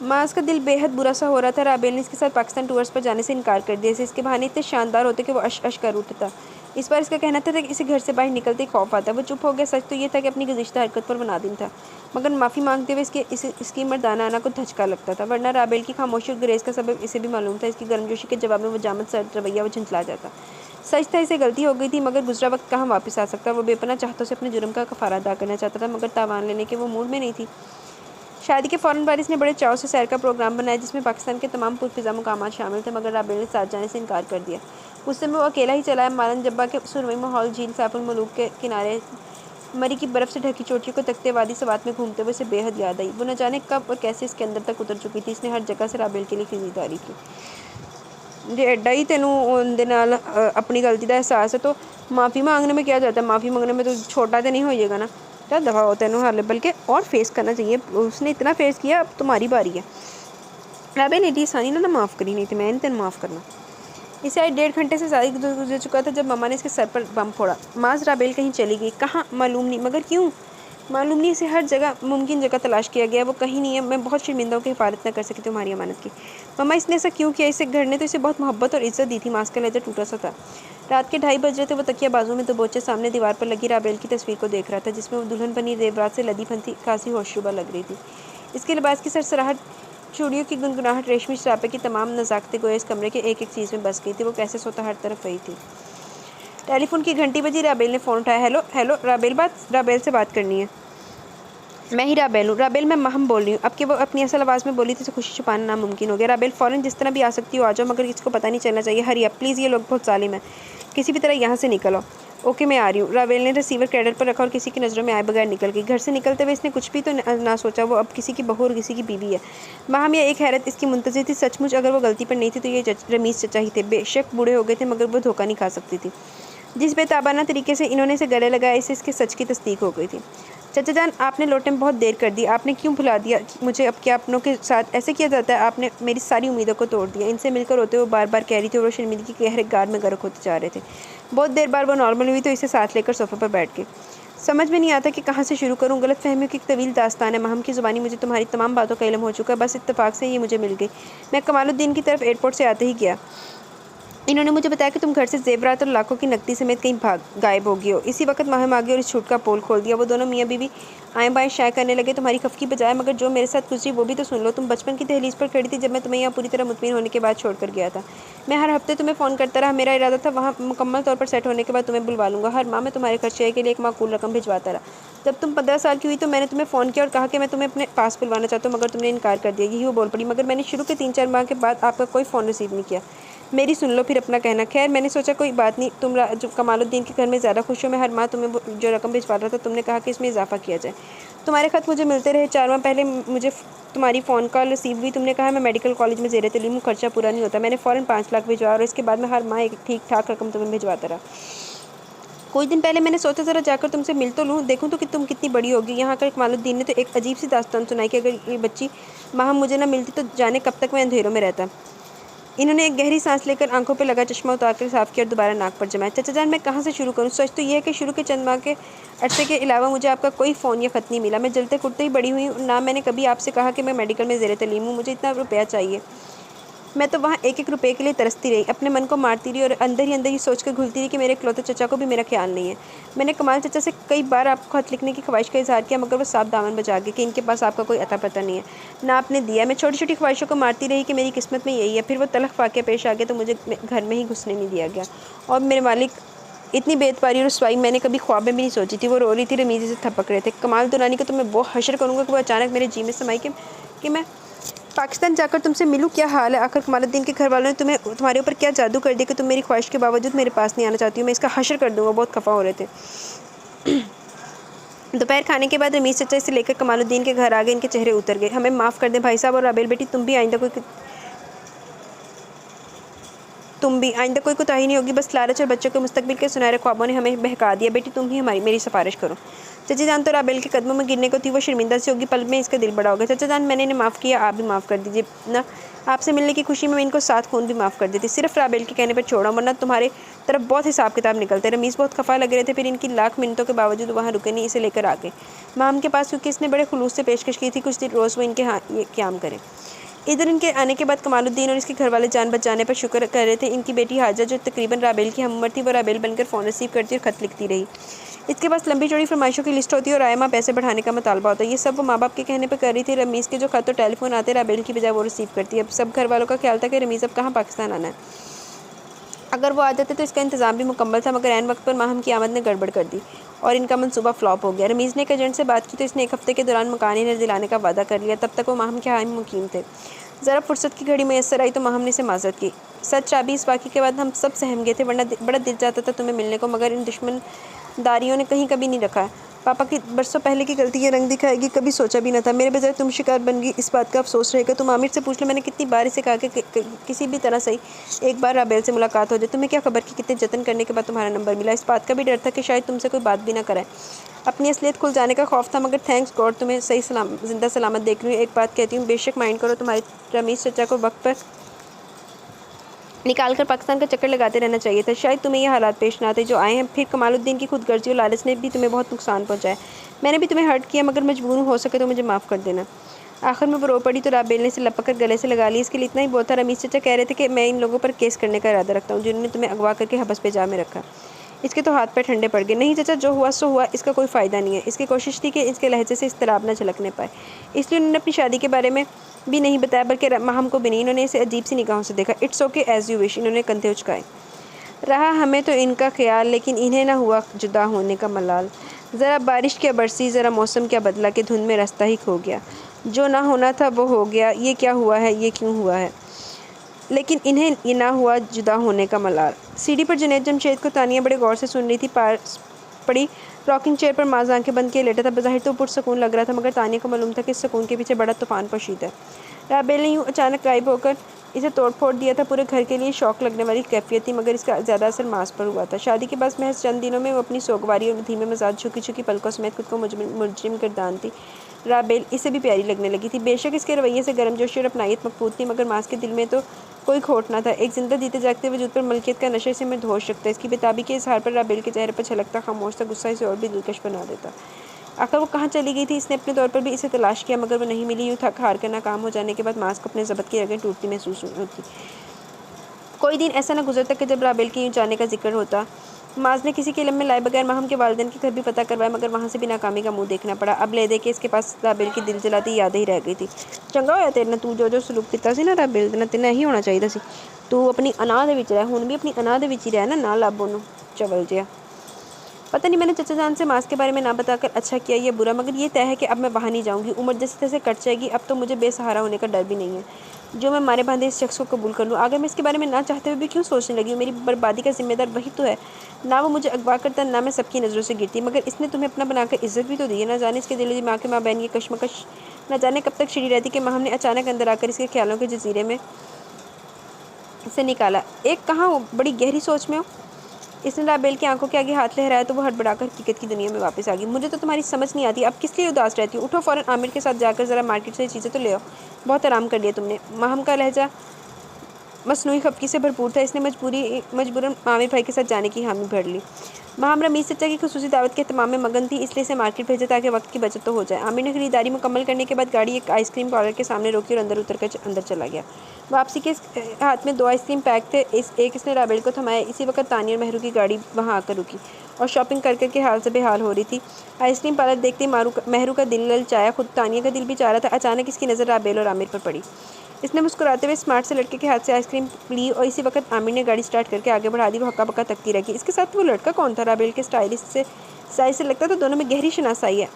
मास का दिल बेहद बुरा सा हो रहा था। राबेल ने इसके साथ पाकिस्तान टूर्स पर जाने से इनकार कर दिया। इसके बहाने इतने शानदार होते कि वो अश कर उठता। इस बार इसका कहना था कि इसे घर से बाहर निकलते ही खौफ आता। वो चुप हो गया। सच तो ये था कि अपनी गुज़िश्ता हरकत पर वो नादिम था, मगर माफ़ी मांगते हुए इसकी मर्दाना आना को धचका लगता था। वरना राबेल की खामोशी और गुरेज का सबब इसे भी मालूम था। इसकी गर्मजोशी के जवाब में वो जामत सर्द रवैया वो झंझला जाता। सच था इसे गलती हो गई थी, मगर गुजरा वक्त कहाँ वापस आ सकता। वो बेपनाह चाहतों से अपने जुर्म का कफारा अदा करना चाहता था, मगर तावान लेने के वो मूड में नहीं थी। शादी के फ़ौरन बाद इसने बड़े चाव से सैर का प्रोग्राम बनाया, जिसमें पाकिस्तान के तमाम पुरफ़िज़ा मुकामात शामिल थे, मगर राबेल ने साथ जाने से इनकार कर दिया। उस समय वो अकेला ही चला है। मालन जब्बा के सुरमई माहौल, झील साफुल मलूक के किनारे मरी की बर्फ़ से ढकी चोटियों को तकते वादी सवात में घूमते हुए इसे बेहद याद आई। वो न जाने कब और कैसे इसके अंदर तक उतर चुकी थी। इसने हर जगह से राबेल के लिए खरीदारी की। जे एड्डा ही तेनू उनदे नाल अपनी गलती का एहसास है तो माफ़ी मांगने में क्या जाता है। माफ़ी मांगने में तो छोटा तो नहीं होइएगा ना। क्या दफ़ा होता है हार ले, बल्कि और फेस करना चाहिए। उसने इतना फेस किया, अब तुम्हारी बारी है। राबेल ने इतनी आसानी ना माफ़ करी नहीं थी। मैंने तेन माफ़ करना। इसे आज 1.5 घंटे से ज़्यादा गुजर चुका था जब मम्मा ने इसके सर पर बम फोड़ा। माज राबेल कहीं चली गई, कहाँ मालूम नहीं, मगर क्यों मालूम नहीं। इसे हर जगह मुमकिन जगह तलाश किया गया, वो कहीं नहीं है। मैं बहुत शर्मिंदा हूँ कि हिफाजत न कर सकी तुम्हारी अमानत की। मम्मा इसने ऐसा क्यों किया। इसे घर ने तो इसे बहुत मोहब्बत और इज्जत दी थी। मास का लहजा टूटा सा था। रात के 2:30 बज रहे थे। वो तकिया बाजू में दबोचे सामने दीवार पर लगी राबेल की तस्वीर को देख रहा था, जिसमें वो दुल्हन बनी रेवरात से लदी फंती खासी होशरुबा लग रही थी। इसके लिबास की सरसराहट, चूड़ियों की गुनगुनाहट, रेशमी शराबे की तमाम नज़ाकतें गोया इस कमरे के एक एक चीज़ में बस गई थी। वो कैसे सोता हर तरफ वही थी। टेलीफोन की घंटी बजी। राबेल ने फ़ोन उठाया। हेलो हेलो राबेल से बात करनी है। मैं ही राबेल हूँ। राबेल मैं महम बोल रही हूँ। अब कि वो अपनी असल आवाज़ में बोली थी तो खुशी छुपाना नामुमकिन हो गया। राबेल फ़ौरन जिस तरह भी आ सकती हो आ जाओ, मगर इसको पता नहीं चलना चाहिए। हरी अप प्लीज़, ये लोग बहुत जालिम है। किसी भी तरह यहाँ से निकलो। ओके मैं आ रही हूँ। राबेल ने रिसीवर क्रेडल पर रखा और किसी की नज़रों में आए बगैर निकल गई। घर से निकलते हुए इसने कुछ भी तो ना सोचा वो अब किसी की बहू और किसी की बीवी है। महम यह एक हैरत इसकी मुंतज़िर थी। सचमुच अगर वो गलती पर नहीं थी तो ये रमीज़ चचा ही थे। बेशक बूढ़े हो गए थे, मगर वो धोखा नहीं खा सकती थी। जिस बेताबाना तरीके से इन्होंने इसे गले लगाया, इससे इसके सच की तस्दीक हो गई थी। चाचा जान, आपने लौटने में बहुत देर कर दी। आपने क्यों भुला दिया मुझे। अब क्या अपनों के साथ ऐसे किया जाता है। आपने मेरी सारी उम्मीदों को तोड़ दिया। इनसे मिलकर होते हुए बार बार कह रही थी और वो शर्मिंदगी के गहरे गार में गर्क होते जा रहे थे। बहुत देर बाद वो नॉर्मल हुई तो इसे साथ लेकर सोफे पर बैठ गए। समझ में नहीं आता कि कहाँ से शुरू करूँ। गलत फहमियों की एक तवील दास्तान है। महम की ज़ुबानी मुझे तुम्हारी तमाम बातों का इल्म हो चुका है, बस इत्तेफाक से ये मुझे मिल गई। मैं कमालुद्दीन की तरफ एयरपोर्ट से आते ही गया। इन्होंने मुझे बताया कि तुम घर से ज़ेवरात और लाखों की नकदी समेत कहीं गायब हो गई हो। इसी वक्त महम आ गई और इस छूट का पोल खोल दिया। वो दोनों मियाँ बीवी आएँ बाएँ शाये करने लगे। तुम्हारी खफकी बजाय मगर जो मेरे साथ गुजरी वो भी तो सुन लो। तुम बचपन की दहलीज पर खड़ी थी जब मैं तुम्हें यहाँ पूरी तरह मुतमिन होने के बाद छोड़ कर गया था। मैं हर हफ्ते तुम्हें फ़ोन करता रहा। मेरा इरादा था वहाँ मुकम्मल तौर पर सेट होने के बाद तुम्हें बुलवा लूँगा। हर माह मैं तुम्हारे खर्चे के लिए एक माकूल रकम भिजवाता रहा। जब तुम 15 साल की हुई तो मैंने तुम्हें फ़ोन किया और कहा कि मैं तुम्हें अपने पास बुलवाना चाहता हूँ, मगर तुमने इनकार कर दिया। यही वो बोल पड़ी। मगर मैंने शुरू के 3-4 माह के बाद आपका कोई फ़ोन रिसीव नहीं किया। मेरी सुन लो फिर अपना कहना। खैर मैंने सोचा कोई बात नहीं, तुम जो कमालुद्दीन के घर में ज़्यादा खुश हो। मैं हर माह तुम्हें जो रकम भिजवा रहा था तुमने कहा कि इसमें इजाफा किया जाए। तुम्हारे खत मुझे मिलते रहे। 4 माह पहले मुझे तुम्हारी फ़ोन कॉल रिसीव हुई। तुमने कहा मैं मेडिकल कॉलेज में ज़ेरे तलीम हूँ, खर्चा पूरा नहीं होता। मैंने फ़ौरन 5 लाख भिजवाया और इसके बाद मैं हर माह एक ठीक ठाक रकम तुम्हें भिजवाता रहा। कुछ दिन पहले मैंने सोचा ज़रा जाकर तुमसे मिल तो लूँ, देखूँ तो कि तुम कितनी बड़ी होगी। यहाँ का कमालुद्दीन ने तो एक अजीब सी दास्तान सुनाई कि अगर ये बच्ची माहम मुझे ना मिलती तो जाने कब तक मैं अंधेरों में रहता। इन्होंने एक गहरी सांस लेकर आंखों पे लगा चश्मा उतार कर साफ किया और दोबारा नाक पर जमाया। चाचा जान मैं कहाँ से शुरू करूँ? सच तो ये है कि शुरू के चंद माह के अरसे के अलावा मुझे आपका कोई फ़ोन या ख़त नहीं मिला। मैं जलते कुटते ही बड़ी हुई। ना मैंने कभी आपसे कहा कि मैं मेडिकल में ज़ेरे तलीम हूँ, मुझे इतना रुपया चाहिए। मैं तो वहाँ एक एक रुपये के लिए तरसती रही, अपने मन को मारती रही और अंदर ही सोच कर घुलती रही कि मेरे इकलौते चचा को भी मेरा ख्याल नहीं है। मैंने कमाल चचा से कई बार आपको खत लिखने की ख्वाहिश का इजहार किया, मगर वो साफ दामन बजा गए कि इनके पास आपका कोई अता पता नहीं है, ना आपने दिया। मैं छोटी छोटी ख्वाहिशों को मारती रही कि मेरी किस्मत में यही है। फिर वो तलख वाक़या पेश आ गया तो मुझे घर में ही घुसने नहीं दिया गया। और मेरे मालिक इतनी बेतबारी और रुसवाई मैंने कभी ख्वाब में भी नहीं सोची थी। वो रो रही थी, रमीज़ी से थपक रहे थे। कमाल दुरानी को तो मैं वो हशर करूँगा कि वो अचानक मेरे जी में समाई कि मैं पाकिस्तान जाकर तुमसे मिलूँ। क्या हाल है? आखिर कमालुद्दीन के घर वालों ने तुम्हारे ऊपर क्या जादू कर दिया कि तुम मेरी ख्वाहिश के बावजूद मेरे पास नहीं आना चाहती हो? मैं इसका हशर कर दूँगा। बहुत खफा हो रहे थे। दोपहर खाने के बाद रमीज़ चचा इसे लेकर कमालुद्दीन के घर आ गए। इनके चेहरे उतर गए। हमें माफ़ कर दें भाई साहब, और राबेल बेटी तुम भी आइंदा कोई कोताही नहीं होगी। बस लालच और बच्चों के मुस्तकबिल के सुनहरे ख्वाबों ने हमें बहका दिया। बेटी तुम ही मेरी सिफारिश करो। चाचा जान तो राबेल के कदमों में गिरने को थी। वो शर्मिंदा सी होगी, पल में इसका दिल बड़ा होगा। चाचा जान मैंने इन्हें माफ़ किया, आप भी माफ़ कर दीजिए ना। आपसे मिलने की खुशी में मैं इनको 7 खून भी माफ़ कर देती, सिर्फ राबेल के कहने पर छोड़ा, वरना तुम्हारे तरफ बहुत हिसाब किताब निकलते। रमीज़ बहुत खफा लग रहे थे, फिर इनकी लाख मिनटों के बावजूद वहाँ रुके नहीं, इसे लेकर आ गए माम के पास, क्योंकि इसने बड़े खुलूस से पेशकश की थी कुछ दिन रोज़ वो इनके ये क़याम करें। इधर इनके आने के बाद कमालुद्दीन और इसके घर वाले जान बच जाने पर शुक्र कर रहे थे। इनकी बेटी हाजा जो तकरीबन राबेल की हम उम्र थी, वो राबेल बनकर फ़ोन रिसीव करती और ख़त लिखती रही। इसके पास लंबी चौड़ी फरमाइशों की लिस्ट होती है और आए माह पैसे बढ़ाने का मुतालबा होता है। ये सब वो माँ बाप के कहने पर कर रही थी। रमीज़ के जो ख़त और टेलीफोन आते राबेल की बजाय वो रिसीव करती है। अब सब घर वालों का ख्याल था कि रमीज़ अब कहाँ पाकिस्तान आना है। अगर वो आ जाते तो इसका इंतज़ाम भी मुकम्मल था, मगर ऐन वक्त पर माहम की आमद ने गड़बड़ कर दी और इनका मनसूबा फ्लॉप हो गया। रमीज़ ने एक एजेंट से बात की तो इसने 1 हफ्ते के दौरान मकान इन्हें दिलाने का वादा कर लिया। तब तक वो माहम के हामिम मुकीम थे। ज़रा फुर्सत की घड़ी मैसर आई तो माहम ने इसे माजरत की। सच चाबी इस वाक़े के बाद हम सब सहम गए थे, वरना बड़ा दिल चाहता था तुम्हें मिलने को, मगर इन दुश्मनदारियों ने कहीं कभी नहीं रखा। पापा की बरसों पहले की गलती ये रंग दिखाएगी, कभी सोचा भी न था। मेरे बजाय तुम शिकार बन गई, इस बात का अफसोस रहेगा। तुम आमिर से पूछ लो, मैंने कितनी बार इसे कहा कि किसी भी तरह सही एक बार राबेल से मुलाकात हो जाए। तुम्हें क्या खबर कि कितने जतन करने के बाद तुम्हारा नंबर मिला। इस बात का भी डर था कि शायद तुमसे कोई बात भी ना कराए। अपनी असलियत खुल जाने का खौफ था, मगर थैंक्स गॉड तुम्हें सही जिंदा सलामत देख रही हूँ। एक बात कहती हूँ, बेशक माइंड करो, तुम्हारे रमीज़ चचा को वक्त पर निकाल कर पाकिस्तान का चक्कर लगाते रहना चाहिए था। शायद तुम्हें ये हालात पेश ना आते जो आए हैं। फिर कमालुद्दीन की खुदगर्जी और लालच ने भी तुम्हें बहुत नुकसान पहुंचाया। मैंने भी तुम्हें हर्ट किया, मगर मजबूर हो सके तो मुझे माफ़ कर देना। आखिर में वो रो पड़ी तो राबेल ने इसे लपक कर गले से लगा ली। इसके लिए इतना ही बहुत था। रमीज़ चचा कह रहे थे कि मैं इन लोगों पर केस करने का इरादा रखता हूँ जिन्होंने तुम्हें अगवा करके हबस पे जा में रखा। इसके तो हाथ पैर ठंडे पड़ गए। नहीं चाचा, जो हुआ सो हुआ, इसका कोई फ़ायदा नहीं है। इसकी कोशिश थी कि इसके लहजे से इज़्तिराब न झलकने पाए, इसलिए उन्होंने अपनी शादी के बारे में भी नहीं बताया, बल्कि माहम को भी नहीं। इन्होंने इसे अजीब सी निगाहों से देखा। It's okay as you wish, इन्होंने कंधे उचकाए। रहा हमें तो इनका ख्याल, लेकिन इन्हें ना हुआ जुदा होने का मलाल। ज़रा बारिश क्या बरसी, ज़रा मौसम क्या बदला कि धुंध में रास्ता ही खो गया। जो ना होना था वो हो गया। ये क्या हुआ है, ये क्यों हुआ है, लेकिन इन्हें ये ना हुआ जुदा होने का मलाल। सीढ़ी पर जुनैद जमशेद को तानिया बड़े गौर से सुन रही थी। पास पड़ी रॉकिंग चेयर पर माज़ आंखें बंद किए लेटा था। बज़ाहिर तो पुरसकून लग रहा था, मगर तानिया को मालूम था कि इस सुकून के पीछे बड़ा तूफ़ान पोशीदा है। राबेल ने यूँ अचानक गायब होकर इसे तोड़ फोड़ दिया था। पूरे घर के लिए शौक लगने वाली कैफियत थी, मगर इसका ज़्यादा असर मास पर हुआ था। शादी के बाद महज चंद दिनों में वो अपनी सोगवारी और धीमे मजाज झुकी झुकी पलकों समेत खुद को मुजरिम गर्दान थी। राबेल इसे भी प्यारी लगने लगी थी। बेशक इसके रवैये से गर्मजोशी और अपनायत मकबूल थी, मगर मास के दिल में तो कोई खोट ना था। एक जिंदा जीते जागते वजूद पर मलकियत का नशे से मैं होश रखता। इसकी बेताबी के इजहार पर राबेल के चेहरे पर छलकता खामोश सा गुस्सा इसे और भी दिलकश बना देता। आखिर वो कहाँ चली गई थी? इसने अपने तौर पर भी इसे तलाश किया मगर वो नहीं मिली। यूँ थक हार कर नाकाम हो जाने के बाद मास को अपने ज़बत की रगें टूटती महसूस होती। कोई दिन ऐसा ना गुजरता कि जब राबेल के यूँ जाने का जिक्र होता। माज ने किसी के इल्म में लाए बगैर माहम के वालिदैन के घर भी पता करवाया मगर वहाँ से भी नाकामी का मुंह देखना पड़ा। अब ले दे के इसके पास राबेल की दिल जलाती यादें ही रह गई थी। चंगा होया तेरे ने तू जो सलूक किया सी ना राबेल दे नाल तेरे ही होना चाहिए सी। तू अपनी अनाह दे विच रह, हुण भी अपनी अनाह दे विच ही रह ना लभ ओनू चवल जिहा। पता नहीं मैंने चचा जान से मास के बारे में ना बताकर अच्छा किया या बुरा, मगर ये तय है कि अब मैं वहाँ नहीं जाऊँगी। उम्र जैसे तैसे कट जाएगी, अब तो मुझे बेसहारा होने का डर भी नहीं है। जो मैं मारे बांधे इस शख्स को कबूल कर लूँ। अगर मैं इसके बारे में ना चाहते हुए भी क्यों सोचने लगी हूँ? मेरी बर्बादी का जिम्मेदार वही तो है। ना वो मुझे अगवा करता, ना मैं सबकी नज़रों से गिरती, मगर इसने तुम्हें अपना बनाकर इज्जत भी तो दी है। ना जाने इसके दिल दिमाग के माँ बहन की कशमकश न जाने कब तक छिड़ी रहती कि माँ हमने अचानक अंदर आकर इसके ख्यालों के जजीरे में से निकाला। एक कहाँ हो, बड़ी गहरी सोच में हो। इसने राबेल की आंखों के आगे हाथ लहराया तो वो हड़बड़ाकर हकीकत की दुनिया में वापस आ गई। मुझे तो तुम्हारी समझ नहीं आती, अब किस लिए उदास रहती हो? उठो फ़ौरन आमिर के साथ जाकर ज़रा मार्केट से चीज़ें तो ले आओ। बहुत आराम कर लिया तुमने। माहम का लहजा मसनूई खपकी से भरपूर था। इसने मजबूरन आमिर भाई के साथ जाने की हामी भर ली। माहम रमीज़ चचा की खुसूसी दावत के एहतमाम में मगन थी, इसलिए इसे मार्केट भेजा ताकि वक्त की बचत तो हो जाए। आमिर ने खरीदारी मुकम्मल करने के बाद गाड़ी एक आइसक्रीम पार्लर के सामने रोकी और अंदर उतर कर अंदर चला गया। वापसी के हाथ में 2 आइसक्रीम पैक थे। एक इसने राबेल को थमाया। इसी वक्त तानिया और महरू की गाड़ी वहाँ आकर रुकी और शॉपिंग कर कर के हाल से बेहाल हो रही थी। आइसक्रीम पार्लर देखते ही महरू का दिल ललचाया, खुद तानिया का दिल भी चाह रहा था। अचानक इसकी नज़र राबेल और आमिर पर पड़ी। इसने मुस्कुराते हुए स्मार्ट से लड़के के हाथ से आइसक्रीम ली और इसी वक्त आमिर ने गाड़ी स्टार्ट करके आगे बढ़ा दी। वो हक्का बक्का तकती रही। इसके साथ वो लड़का कौन था? राबेल के स्टाइल से लगता था दोनों में गहरी शनासाई है।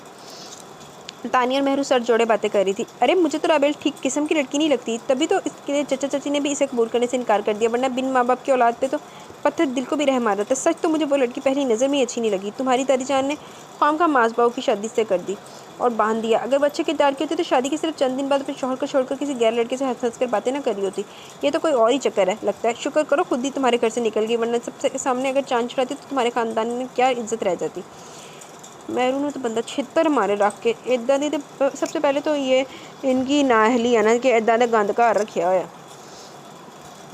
तानिया और महरू सर जोड़े बातें कर रही थी। अरे मुझे तो राबेल ठीक किस्म की लड़की नहीं लगती, तभी तो इसके चचा चाची ने भी इसे कबूल करने से इनकार कर दिया, वरना बिन माँ बाप की औलाद पे तो पत्थर दिल को भी रह मार रहा था। सच तो मुझे वो लड़की पहली नज़र में ही अच्छी नहीं लगी। तुम्हारी दादी जान ने ख्वाम का मास बाबू की शादी से कर दी और बांध दिया। अगर बच्चे के दार की होती तो शादी के सिर्फ चंद दिन बाद अपने शौहर को छोड़कर किसी गैर लड़के से हंस कर बातें ना करी होती। ये तो कोई और ही चक्कर है लगता है। शुक्र करो खुद ही तुम्हारे घर से निकल गई, वरना सबसे सामने अगर चांद छुड़ाती तो तुम्हारे खानदान में क्या इज्जत रह जाती। महरू ने तो बंदा छितर मारे रख के इदा दी। सबसे पहले तो ये इनकी नाहली है ना कि इदा का गंद घर रखा होया।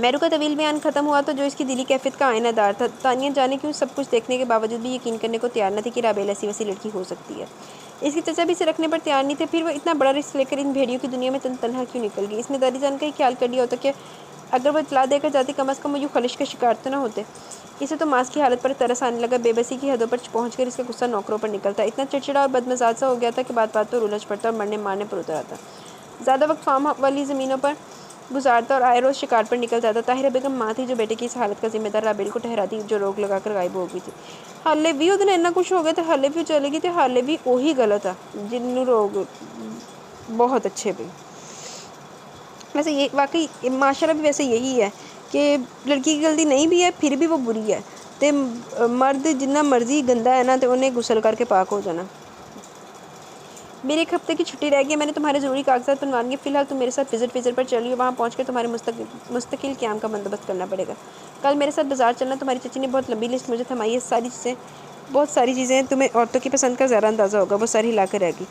महरू का तवील बयान खत्म हुआ तो जो इसकी दिली कैफियत का आयनादार था। तानिया जाने क्यों सब कुछ देखने के बावजूद भी यकीन करने को तैयार न थी कि राबेल ऐसी वैसी लड़की हो सकती है। इसके चचा भी इसे रखने पर तैयार नहीं थे, फिर वो इतना बड़ा रिस्क लेकर इन भेड़ियों की दुनिया में तनहा क्यों निकल गई? इसने दादी जान का ही ख्याल कर लिया होता कि अगर वो इतला देकर जाती कम अज़ कम वो यूँ खलिश का शिकार तो ना होते। इसे तो मास की हालत पर तरस आने लगा। बेबसी की हदों पर पहुंचकर इसका गुस्सा नौकरों पर निकलता। इतना चिड़चिड़ा और बदमजाज सा हो गया था कि बात बात पर उलझ पड़ता और मरने मारने पर उतर आता। ज़्यादा वक्त फार्म वाली ज़मीनों पर गुजारता और आए रोज़ शिकार पर निकल जाता। ताहिरा बेगम माँ थी जो बेटे की इस हालत का जिम्मेदार राबेल को ठहराती, जो रोग लगाकर गायब हो गई थी। हाले भी उधर इन्ना कुछ हो गया तो हाले भी चली गई, तो हाले भी वही गलत है जिन्नू रोग बहुत अच्छे भी। वैसे ये वाकई माशरा भी वैसे यही है कि लड़की की गलती नहीं भी है फिर भी वो बुरी है। तो मर्द जितना मर्जी गंदा है ना तो उन्हें गुसल करके पाक हो जाना। मेरे 1 हफ्ते की छुट्टी रह गई। मैंने तुम्हारे ज़रूरी कागजात बनवा लिए। फ़िलहाल तुम मेरे साथ विज़िट पर चलिए। वहाँ पहुँचकर तुम्हारे मुस्तकिल क़याम का बंदोबस्त करना पड़ेगा। कल मेरे साथ बाज़ार चलना। तुम्हारी चाची ने बहुत लंबी लिस्ट मुझे थमाई है। बहुत सारी चीज़ें तुम्हें औरतों की पसंद का ज़्यादा अंदाज़ा होगा, वो सारी ला कर रहेगी।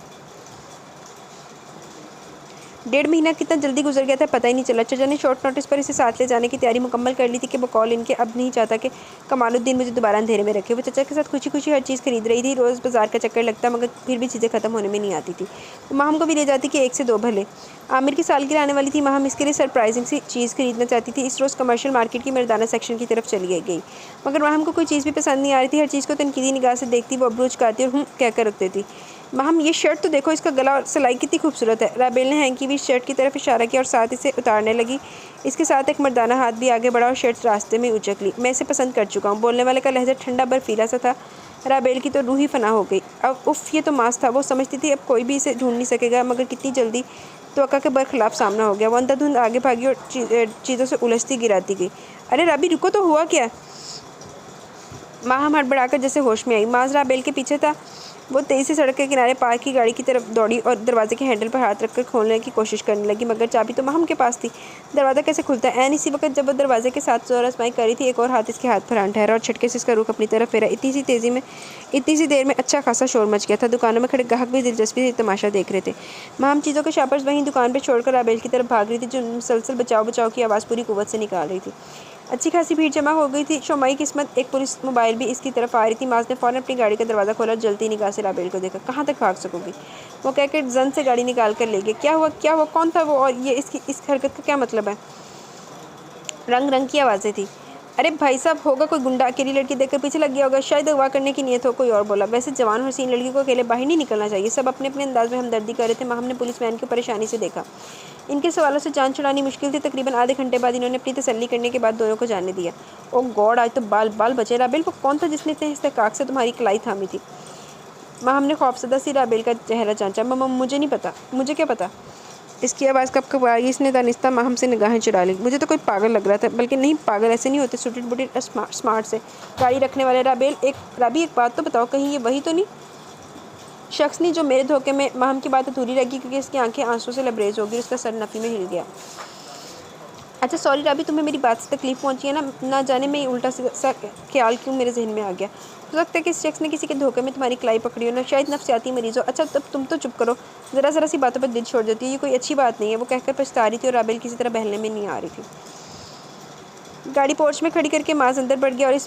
1.5 महीना कितना जल्दी गुजर गया था पता ही नहीं चला। चचा ने शॉर्ट नोटिस पर इसे साथ ले जाने की तैयारी मुकम्मल कर ली थी कि वो कॉल इनके अब नहीं चाहता कि कमालुद्दीन मुझे दोबारा अंधेरे में रखे। वो चचा के साथ खुशी खुशी हर चीज़ खरीद रही थी। रोज़ बाजार का चक्कर लगता मगर फिर भी चीज़ें ख़त्म होने में नहीं आती थी। तो माहम को भी ले जाती कि 1 से 2 भले। आमिर की सालगिरह आने वाली थी। माहम इसके लिए सरप्राइजिंग सी चीज़ खरीदना चाहती थी। इस रोज़ कमर्शियल मार्केट की मर्दाना सेक्शन की तरफ चली गई मगर माहम को कोई चीज़ भी पसंद नहीं आ रही थी। हर चीज़ को तनकीदी निगाह से देखती, वो अबरूज काटती और कहकर रख देती। माहम ये शर्ट तो देखो, इसका गला और सिलाई कितनी खूबसूरत है। राबेल ने हैंकी हुई शर्ट की तरफ इशारा किया और साथ इसे उतारने लगी। इसके साथ एक मर्दाना हाथ भी आगे बढ़ा और शर्ट रास्ते में उचक ली। मैं इसे पसंद कर चुका हूँ। बोलने वाले का लहजा ठंडा बर्फीला सा था। राबेल की तो रूह ही फना हो गई। अब उफ़, ये तो मास था। वो समझती थी अब कोई भी इसे ढूंढ नहीं सकेगा, मगर कितनी जल्दी तवक्का के बरखिलाफ सामना हो गया। वो अंधाधुंध आगे भागी और चीज़ों से उलझती गिराती गई। अरे राबी रुको, तो हुआ क्या? माहम हड़बड़ाकर जैसे होश में आई। माज राबेल के पीछे था। वो तेज़ी से सड़क के किनारे पार्क की गाड़ी की तरफ दौड़ी और दरवाजे के हैंडल पर हाथ रखकर खोलने की कोशिश करने लगी, मगर चाबी तो माहम के पास थी। दरवाज़ा कैसे खुलता है? ऐन इसी वक्त जब वो दरवाजे के साथ जोर आजमाई कर रही थी, एक और हाथ इसके हाथ पर आन ठहरा और झटके से इसका रुख अपनी तरफ फेरा। इतनी सी देर में अच्छा खासा शोर मच गया था। दुकानों में खड़े ग्राहक भी दिलचस्पी से तमाशा देख रहे थे। माहम चीज़ों के शापर्स वहीं दुकान पर छोड़कर राबेल की तरफ भाग रही थी, जो मुसलसल बचाव बचाव की आवाज़ पूरी कुव्वत से निकाल रही थी। अच्छी खासी भीड़ जमा हो गई थी। शोमाई किस्मत एक पुलिस मोबाइल भी इसकी तरफ आ रही थी। माज ने फ़ौरन अपनी गाड़ी का दरवाज़ा खोला और जलती निगाह से राबेल को देखा। कहाँ तक भाग सकोगी? वो कहकर जन से गाड़ी निकाल कर ले गए। क्या हुआ? कौन था वो? और ये इसकी इस हरकत का क्या मतलब है? रंग रंग की आवाज़ें थी। अरे भाई साहब, होगा कोई गुंडा। अकेली लड़की देखकर पीछे लग गया होगा, शायद अगवा करने की नीयत हो। कोई और बोला। वैसे जवान और हसीन लड़की को अकेले बाहर नहीं निकलना चाहिए। सब अपने अपने अंदाज में हमदर्दी कर रहे थे। हमने पुलिस वैन को परेशानी से देखा। इनके सवालों से जान छुड़ानी मुश्किल थी। तकरीबन आधे घंटे बाद इन्होंने अपनी तसल्ली करने के बाद दोनों को जाने दिया। ओ गॉड, आज तो बाल बाल बचे। राबेल, वो कौन था जिसने इतने इस्तेकाक से तुम्हारी कलाई थामी थी? माँ, हमने खौफसदा सी राबेल का चेहरा जांचा। मम्मा, मुझे नहीं पता। मुझे क्या पता? इसकी आवाज़ कब कब आई। इसने दानिस्ता माहम से निगाहें चुरा ली। मुझे तो कोई पागल लग रहा था। बल्कि नहीं, पागल ऐसे नहीं होते, सुटेड बुटेड स्मार्ट से गाड़ी रखने वाले। राबेल, एक बात तो बताओ, कहीं ये वही तो नहीं शख्स नहीं जो मेरे धोखे में? माहम की बात अधूरी रह गई क्योंकि इसकी आंखें आंसू से लबरेज हो गई। उसका सर नफ़ी में हिल गया। अच्छा सॉरी राबी, तुम्हें मेरी बात से तकलीफ पहुंची है ना जाने में ये उल्टा सा ख्याल क्यों मेरे जहन में आ गया। हो सकता है कि इस शख्स ने किसी के धोखे में तुम्हारी कलाई पकड़ी हो ना, शायद नफसियाती मरीज़ हो। अच्छा तब तुम तो चुप करो, ज़रा सी बातों पर दिल छोड़ देती है। ये कोई अच्छी बात नहीं है। वो कहकर पछता रही थी और राबेल किसी तरह बहलने में नहीं आ रही थी। गाड़ी पोर्च में खड़ी करके माज अंदर बढ़ गया और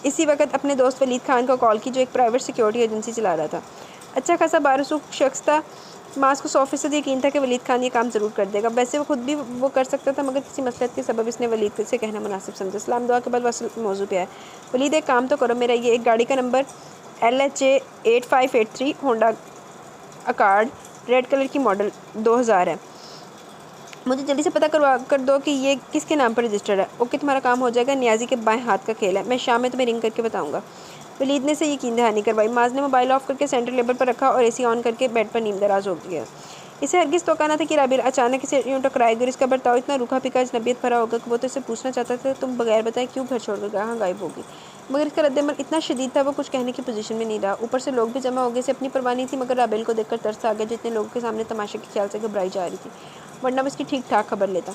इसी वक्त अपने दोस्त वलीद खान को कॉल की, जो एक प्राइवेट सिक्योरिटी एजेंसी चला रहा था। अच्छा खासा बारूसूख शख्स था। मास को 100% यकीन था कि वलीद खान ये काम ज़रूर कर देगा। वैसे वो खुद भी वो कर सकता था, मगर किसी मसलहत के सबब इसने वलीद से कहना मुनासिब समझा। सलाम दुआ के बाद वसल मौजू पे आया। वलीद, एक काम तो करो, मेरा ये एक गाड़ी का number LHA 8583 Honda Accord red colour की मॉडल 2000 है। मुझे जल्दी से पता करवा कर दो कि ये किसके नाम पर रजिस्टर्ड है। ओके, तुम्हारा काम हो जाएगा। न्याजी के बाएं हाथ का खेल है। मैं शाम में तुम्हें रिंग करके बताऊंगा। वलीद ने से यकीन दहानी करवाई। माज ने मोबाइल ऑफ करके सेंटर लेवल पर रखा और AC ऑन करके बेड पर नींद दराज हो गया। इसे हरगिज़ तो कहना था कि राबेल अचानक इसे यूँ टकराएगी। इसका बर्ताव इतना रूखा पीका अजनबियत भरा होगा कि वो तो इसे पूछना चाहता था, तुम बगैर बताए क्यों घर छोड़कर कहाँ गायब होगी। मगर इसका रद्दमल इतना शदीद था, वो कुछ कहने की पोजीशन में नहीं रहा। ऊपर से लोग भी जमा हो गए। इसे अपनी परवाह नहीं थी, मगर राबेल को देखकर तरस आ गया। जितने लोगों के सामने तमाशे के ख्याल से घबराई जा रही थी, वरना वो इसकी ठीक ठाक खबर लेता।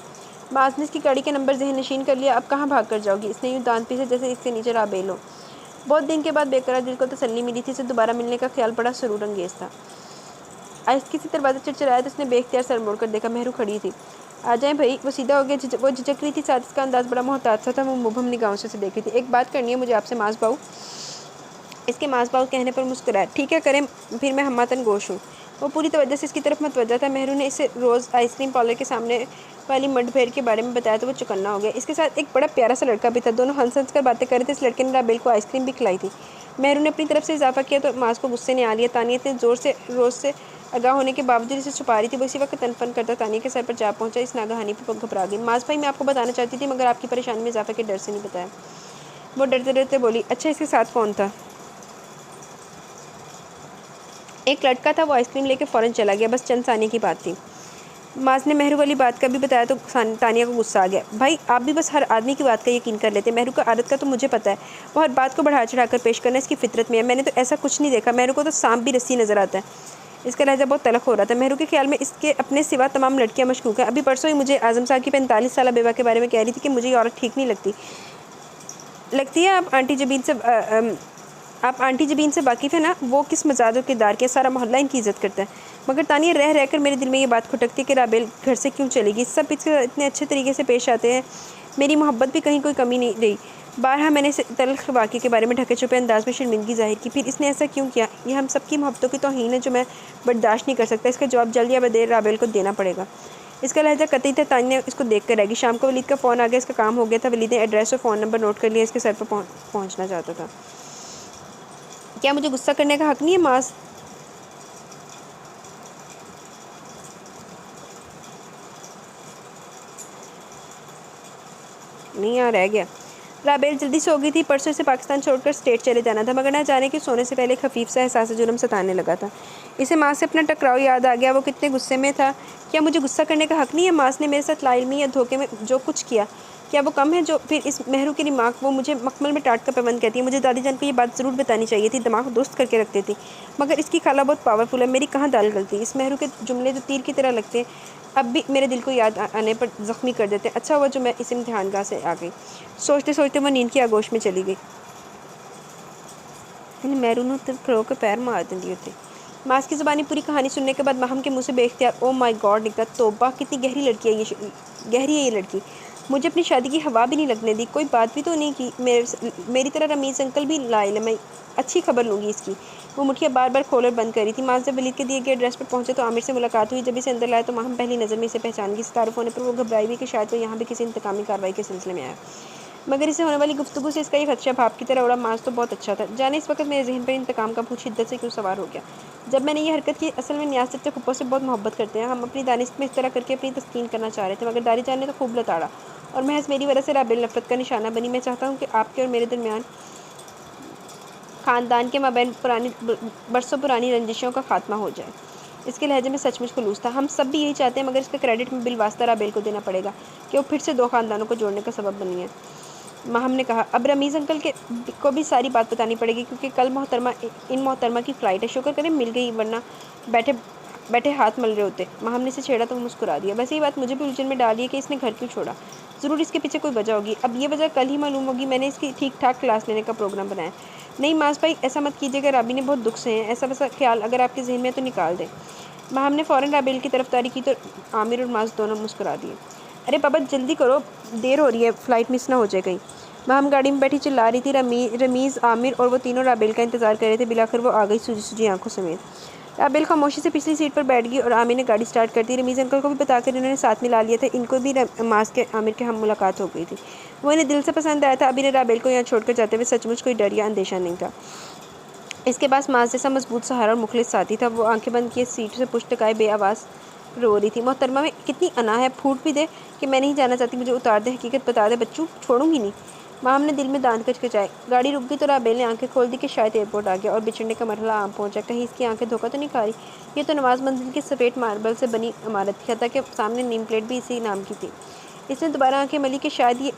माज ने इसकी गाड़ी के नंबर जहन नशीन कर लिया। अब कहाँ भाग कर जाओगी? इसने यूँ दांत पीसे जैसे इसके नीचे राबेल हो। बहुत दिन के बाद बेकरार दिल को तसल्ली मिली थी। इसे दोबारा मिलने का ख्याल बड़ा सुरूर अंगेज था। आज किसी दरवाज़ा चिड़चिड़ाया तो उसने बेख्तियार सर मोड़कर देखा। मेहरू खड़ी थी। आ जाएं भाई। वो सीधा हो गया। वो झिझक रही थी, साथ इसका अंदाज बड़ा मोहतात सा था। वो मुबहम निगाहों से देख रही थी। एक बात करनी है मुझे आपसे माज बाऊ। इसके माज बाऊ कहने पर मुस्कुराया। ठीक है करें, फिर मैं हम्मातन गोश हूँ। वो पूरी तवज्जो से इसकी तरफ मतवज्जा था। मेहरू ने इसे रोज़ आइसक्रीम पार्लर के सामने वाली मडभेड़ के बारे में बताया तो वो चौकन्ना हो गया। इसके साथ एक बड़ा प्यारा सा लड़का भी था। दोनों हंस हंस कर बातें कर रहे थे। इस लड़के ने राबेल को आइसक्रीम भी खिलाई थी। मेहरू ने अपनी तरफ से इजाफा किया तो माज को गुस्से ने आ लिया। तानिया इतने ज़ोर से रोज़ से आगाह होने के बावजूद इसे छुपा रही थी। वो इसी वक्त तनफन करता तानिया के सर पर जा पहुंचा। इस नागहानी पर घबरा गई। माज भाई, मैं आपको बताना चाहती थी, मगर आपकी परेशानी में इजाफे के डर से नहीं बताया। वो डरते डरते बोली। अच्छा, इसके साथ कौन था? एक लड़का था। वो आइसक्रीम लेके फ़ौरन चला गया। बस चंद सानिया की बात थी। माज ने मेहरू वाली बात का भी बताया तो तानिया को गुस्सा आ गया। भाई, आप भी बस हर आदमी की बात का यकीन कर लेते। मेहरू का आदत का तो मुझे पता है। वो हर बात को बढ़ा चढ़ाकर पेश करना इसकी फितरत में है। मैंने तो ऐसा कुछ नहीं देखा। मेहरू को तो सांप भी रस्सी नज़र आता है। इसका लहजा बहुत तलख हो रहा था। मेहरू के ख्याल में इसके अपने सिवा तमाम लड़कियां मशकूक हैं। अभी परसों ही मुझे आज़म साहब की 45 साल बेवा के बारे में कह रही थी कि मुझे ये औरत ठीक नहीं लगती है। आप आंटी जबीन से वाकिफ़ है ना? वो किस मजाज और किरदार के, सारा मोहल्ला इनकी इज़्ज़त करता है। मगर तानिया रह रहकर मेरे दिल में ये बात खटकती है कि राबेल घर से क्यों चलेगी। सब इसके इतने अच्छे तरीके से पेश आते हैं। मेरी मोहब्बत भी कहीं कोई कमी नहीं रही। बारहा मैंने इस तल्ख वाक़े के बारे में ढके छुपे अंदाज में शर्मिंदगी जाहिर की। फिर इसने ऐसा क्यों किया? ये हम सबकी मोहब्बतों की तौहीन है जो मैं बर्दाश्त नहीं कर सकता। इसका जवाब जल्द या बदेर राबेल को देना पड़ेगा। इसका लहजा कतई था। तानिया इसको देख कर रहेगी। शाम को वलीद का फ़ोन आ गया। इसका काम हो गया था। वलीद ने एड्रेस और फ़ोन नंबर नोट कर लिया। इसके सर पर पहुँचना चाहता था। क्या मुझे गुस्सा करने का हक़ नहीं है मास? नहीं, यहाँ रह गया। राबेल जल्दी से हो गई थी। परसों से पाकिस्तान छोड़कर स्टेट चले जाना था, मगर ना जाने कि सोने से पहले एक खफीफ सा एहसास जुर्म सताने लगा था। इसे माँ से अपना टकराव याद आ गया। वो कितने गुस्से में था। क्या मुझे गुस्सा करने का हक़ नहीं है? मास ने मेरे साथ लाइल्मी या धोखे में जो कुछ किया, क्या वो कम है जो फिर इस महरू की रिमार्क वो मुझे मखमल में टाट का पैबंद कहती है। मुझे दादी जान को ये बात ज़रूर बतानी चाहिए थी, दिमाग दुरुस्त करके रखती थी, मगर इसकी खाला बहुत पावरफुल है, मेरी कहाँ दाल गलती। इस महरू के जुमले जो तीर की तरह लगते हैं अब भी मेरे दिल को याद आने पर ज़ख्मी कर देते हैं। अच्छा हुआ जो मैं इस इम्तिहानगाह से आ गई। सोचते सोचते वो नींद की आगोश में चली गई। महरू ने खड़ो के पैर मार देंदी होती। मास की ज़बानी पूरी कहानी सुनने के बाद महम के मुँह से बेख्तियार ओ माय गॉड निकला। तौबा, कितनी गहरी लड़की है गहरी है ये लड़की। मुझे अपनी शादी की हवा भी नहीं लगने दी, कोई बात भी तो नहीं की। मेरी तरह रमीज़ अंकल भी लाइल है, मैं अच्छी खबर लूँगी इसकी। वो मुठिया बार बार खोल और बंद करी थी। मास जब वलीद के दिए गए एड्रेस पर पहुंचे तो आमिर से मुलाकात हुई। जब इसे अंदर लाया तो महम पहली नज़र में इसे पहचान गई। तारुफ होने पर वो घबराई भी कि शायद वो यहाँ भी किसी इंतकामी कार्रवाई के सिलसिले में आया, मगर इसे होने वाली गुफ्तगू से इसका ये खदशा भाप की तरह उड़ा। मास तो बहुत अच्छा था, जाने इस वक्त मेरे जहन पर इंतकाम का भूत शिद्दत से क्यों सवार हो गया। जब मैंने ये हरकत की, असल में नियाज़ चचा फुप्पो से बहुत मोहब्बत करते हैं। हम अपनी दानिश में इस तरह करके अपनी तस्कीन करना चाह रहे थे, मगर दादी जान ने तो खूब लताड़ा और महज मेरी वजह से राबिल नफरत का निशाना बनी। मैं चाहता हूँ कि आपके और मेरे दरमियान ख़ानदान के माबैन बरसों पुरानी रंजिशों का खात्मा हो जाए। इसके लहजे में सचमुच खुलूस था। हम सब भी यही चाहते हैं, मगर इसका क्रेडिट में बिल वास्ता राबेल को देना पड़ेगा कि वो फिर से दो ख़ानदानों को जोड़ने का सबब बनी है। माहम ने कहा, अब रमीज़ अंकल को भी सारी बात बतानी पड़ेगी, क्योंकि कल इन मोहतरमा की फ़्लाइट है। शुक्र करें मिल गई, वरना बैठे बैठे हाथ मल रहे होते। माहम ने इसे छेड़ा तो मुस्कुरा दिया। वैसे ये बात मुझे भी उलझन में डाली है कि इसने घर क्यों छोड़ा। ज़रूर इसके पीछे कोई वजह होगी। अब ये वजह कल ही मालूम होगी। मैंने इसकी ठीक ठाक क्लास लेने का प्रोग्राम बनाया। नहीं मास भाई, ऐसा मत कीजिएगा, राबी ने बहुत दुख से हैं। ऐसा वैसा ख्याल अगर आपके जहन में है तो निकाल दें। माहम ने फ़ौरन राबेल की तरफदारी की तो आमिर और मास दोनों मुस्कुरा दिए। अरे पापा जल्दी करो, देर हो रही है, फ़्लाइट मिस ना हो जाए कहीं। माहम गाड़ी में बैठी चिल्ला रही थी। रमीज़, आमिर और वो तीनों राबेल का इंतज़ार कर रहे थे। बिलाखिर वो आ गई सूजी सूजी आंखों समेत। राबेल खामोशी से पिछली सीट पर बैठ गई और आमिर ने गाड़ी स्टार्ट कर दी। रमीज़ अंकल को भी बताकर इन्होंने साथ मिला लिया था। इनको भी मास के आमिर के हम मुलाकात हो गई थी। वो इन्हें दिल से पसंद आया था। अभी ने राबेल को यहाँ छोड़कर जाते हुए सचमुच कोई डर या अंदेशा नहीं था। इसके पास मास जैसा मजबूत सहारा और मुखलिस साथी था। वो आंखें बंद किए सीट से पुश टकाए बेआवाज़ रो रही थी। मोहतरमा में कितनी अना है, फूट भी दे कि मैं नहीं जाना चाहती, मुझे उतार दे, हकीकत बता दे, बच्चू छोड़ूंगी नहीं। माम ने दिल में दांत कचकचाए। गाड़ी रुक गई तो राबेल ने आंखें खोल दी कि शायद एयरपोर्ट आ गया और बिछड़ने का मरहला आम पहुंचा। कहीं इसकी आंखें धोखा तो नहीं खा रही। ये तो नवाज मंजिल की सफ़ेद मार्बल से बनी इमारत थी, था कि सामने नेम प्लेट भी इसी नाम की थी। इसने दोबारा आंखें मली कि शायद ये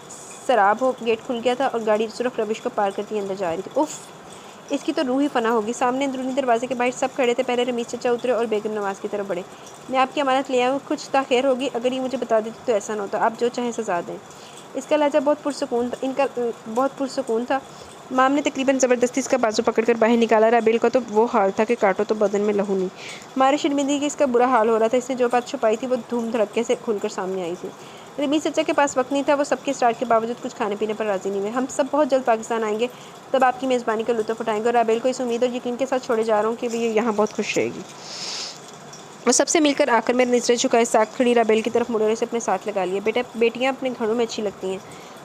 शराब हो। गेट खुल गया था और गाड़ी सिर्फ रविश को पार करती अंदर जा रही थी। उफ़, इसकी तो रूह ही फना होगी। सामने अंदरूनी दरवाजे के बाहर सब खड़े थे। पहले रमीज़ चचा उतरे और बेगम नवाज़ की तरफ बढ़े। मैं आपकी अमानत ले आऊँ, कुछ ताख़ीर होगी, अगर ये मुझे बता देती तो ऐसा न होता। आप जो चाहें सजा दें। इसका लहजा बहुत पुरसकून था। इनका बहुत पुरसकून था। माम ने तकरीबन ज़बरदस्ती इसका बाजू पकड़कर बाहर निकाला। राबेल का तो वो हाल था कि काटो तो बदन में लहू नहीं। मारे शर्मिंदगी इसका बुरा हाल हो रहा था। इसने जो बात छुपाई थी वो धूम धड़क्के से खुलकर सामने आई थी। रमीज़ चचा के पास वक्त नहीं था। वो सबके स्टार्ट के बावजूद कुछ खाने पीने पर राज़ी नहीं हुए। हम सब बहुत जल्द पाकिस्तान आएंगे, तब आपकी मेज़बानी का लुत्फ़ उठाएंगे। और राबेल को इस उम्मीद और यकीन के साथ छोड़े जा रहा हूँ कि वो यहाँ बहुत खुश रहेगी। वो सबसे मिलकर आकर मेरे नजरें झुकाए साथ खड़ी राबेल की तरफ मुड़े और इसे अपने साथ लगा लिया। बेटा, बेटियाँ अपने घरों में अच्छी लगती हैं,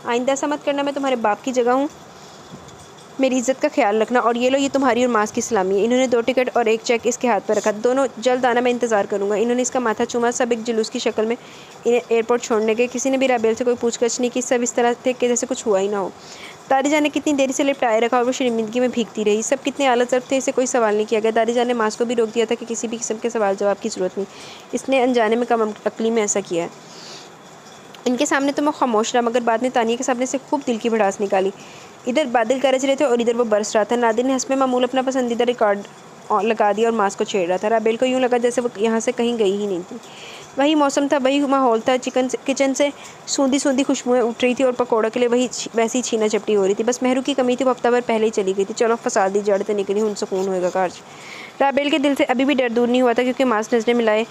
आइंदा ऐसा मत करना। मैं तुम्हारे बाप की जगह हूँ, मेरी इज़्ज़त का ख्याल रखना। और ये लो, ये तुम्हारी और मास की सलामी है। इन्होंने 2 टिकट और 1 चेक इसके हाथ पर रखा। दोनों जल्द आना, मैं इंतज़ार करूँगा। इन्होंने इसका माथा चूमा। सब एक जुलूस की शक्ल में इन्हें एयरपोर्ट छोड़ने गए। किसी ने भी राबेल से कोई पूछगछ नहीं की। सब इस तरह थे कि जैसे कुछ हुआ ही ना हो। दादी जान ने कितनी देरी से लिपटाए रखा और वो शर्मिंदगी में भीगती रही। सब कितने आला ज़र्फ़ थे, इसे कोई सवाल नहीं किया गया। दादी जान ने मास को भी रोक दिया था कि किसी भी किस्म के सवाल जवाब की ज़रूरत नहीं, इसने अनजाने में कम अक्ली में ऐसा किया है। इनके सामने तो मैं खामोश रहा, मगर बाद में तानिया के सामने से खूब दिल की भड़ास निकाली। इधर बादल गरज रहे थे और इधर वो बरस रहा था। नादिर ने हस्बे मामूल अपना पसंदीदा रिकॉर्ड लगा दिया और मास को छेड़ रहा था। राबेल को यूँ लगा जैसे वो यहाँ से कहीं गई ही नहीं थी। वही मौसम था, वही माहौल था। किचन से सूंधी सूंधी खुशबुएं उठ रही थी और पकौड़ों के लिए वैसी छीना झपटी हो रही थी। बस महरू की कमी थी, वो हफ्ता भर पहले ही चली गई थी। चलो फसाद दी जड़ तो निकली, उन सुकून होएगा कार्ज। राबेल के दिल से अभी भी डर दूर नहीं हुआ था, क्योंकि मास नजरें मिलाए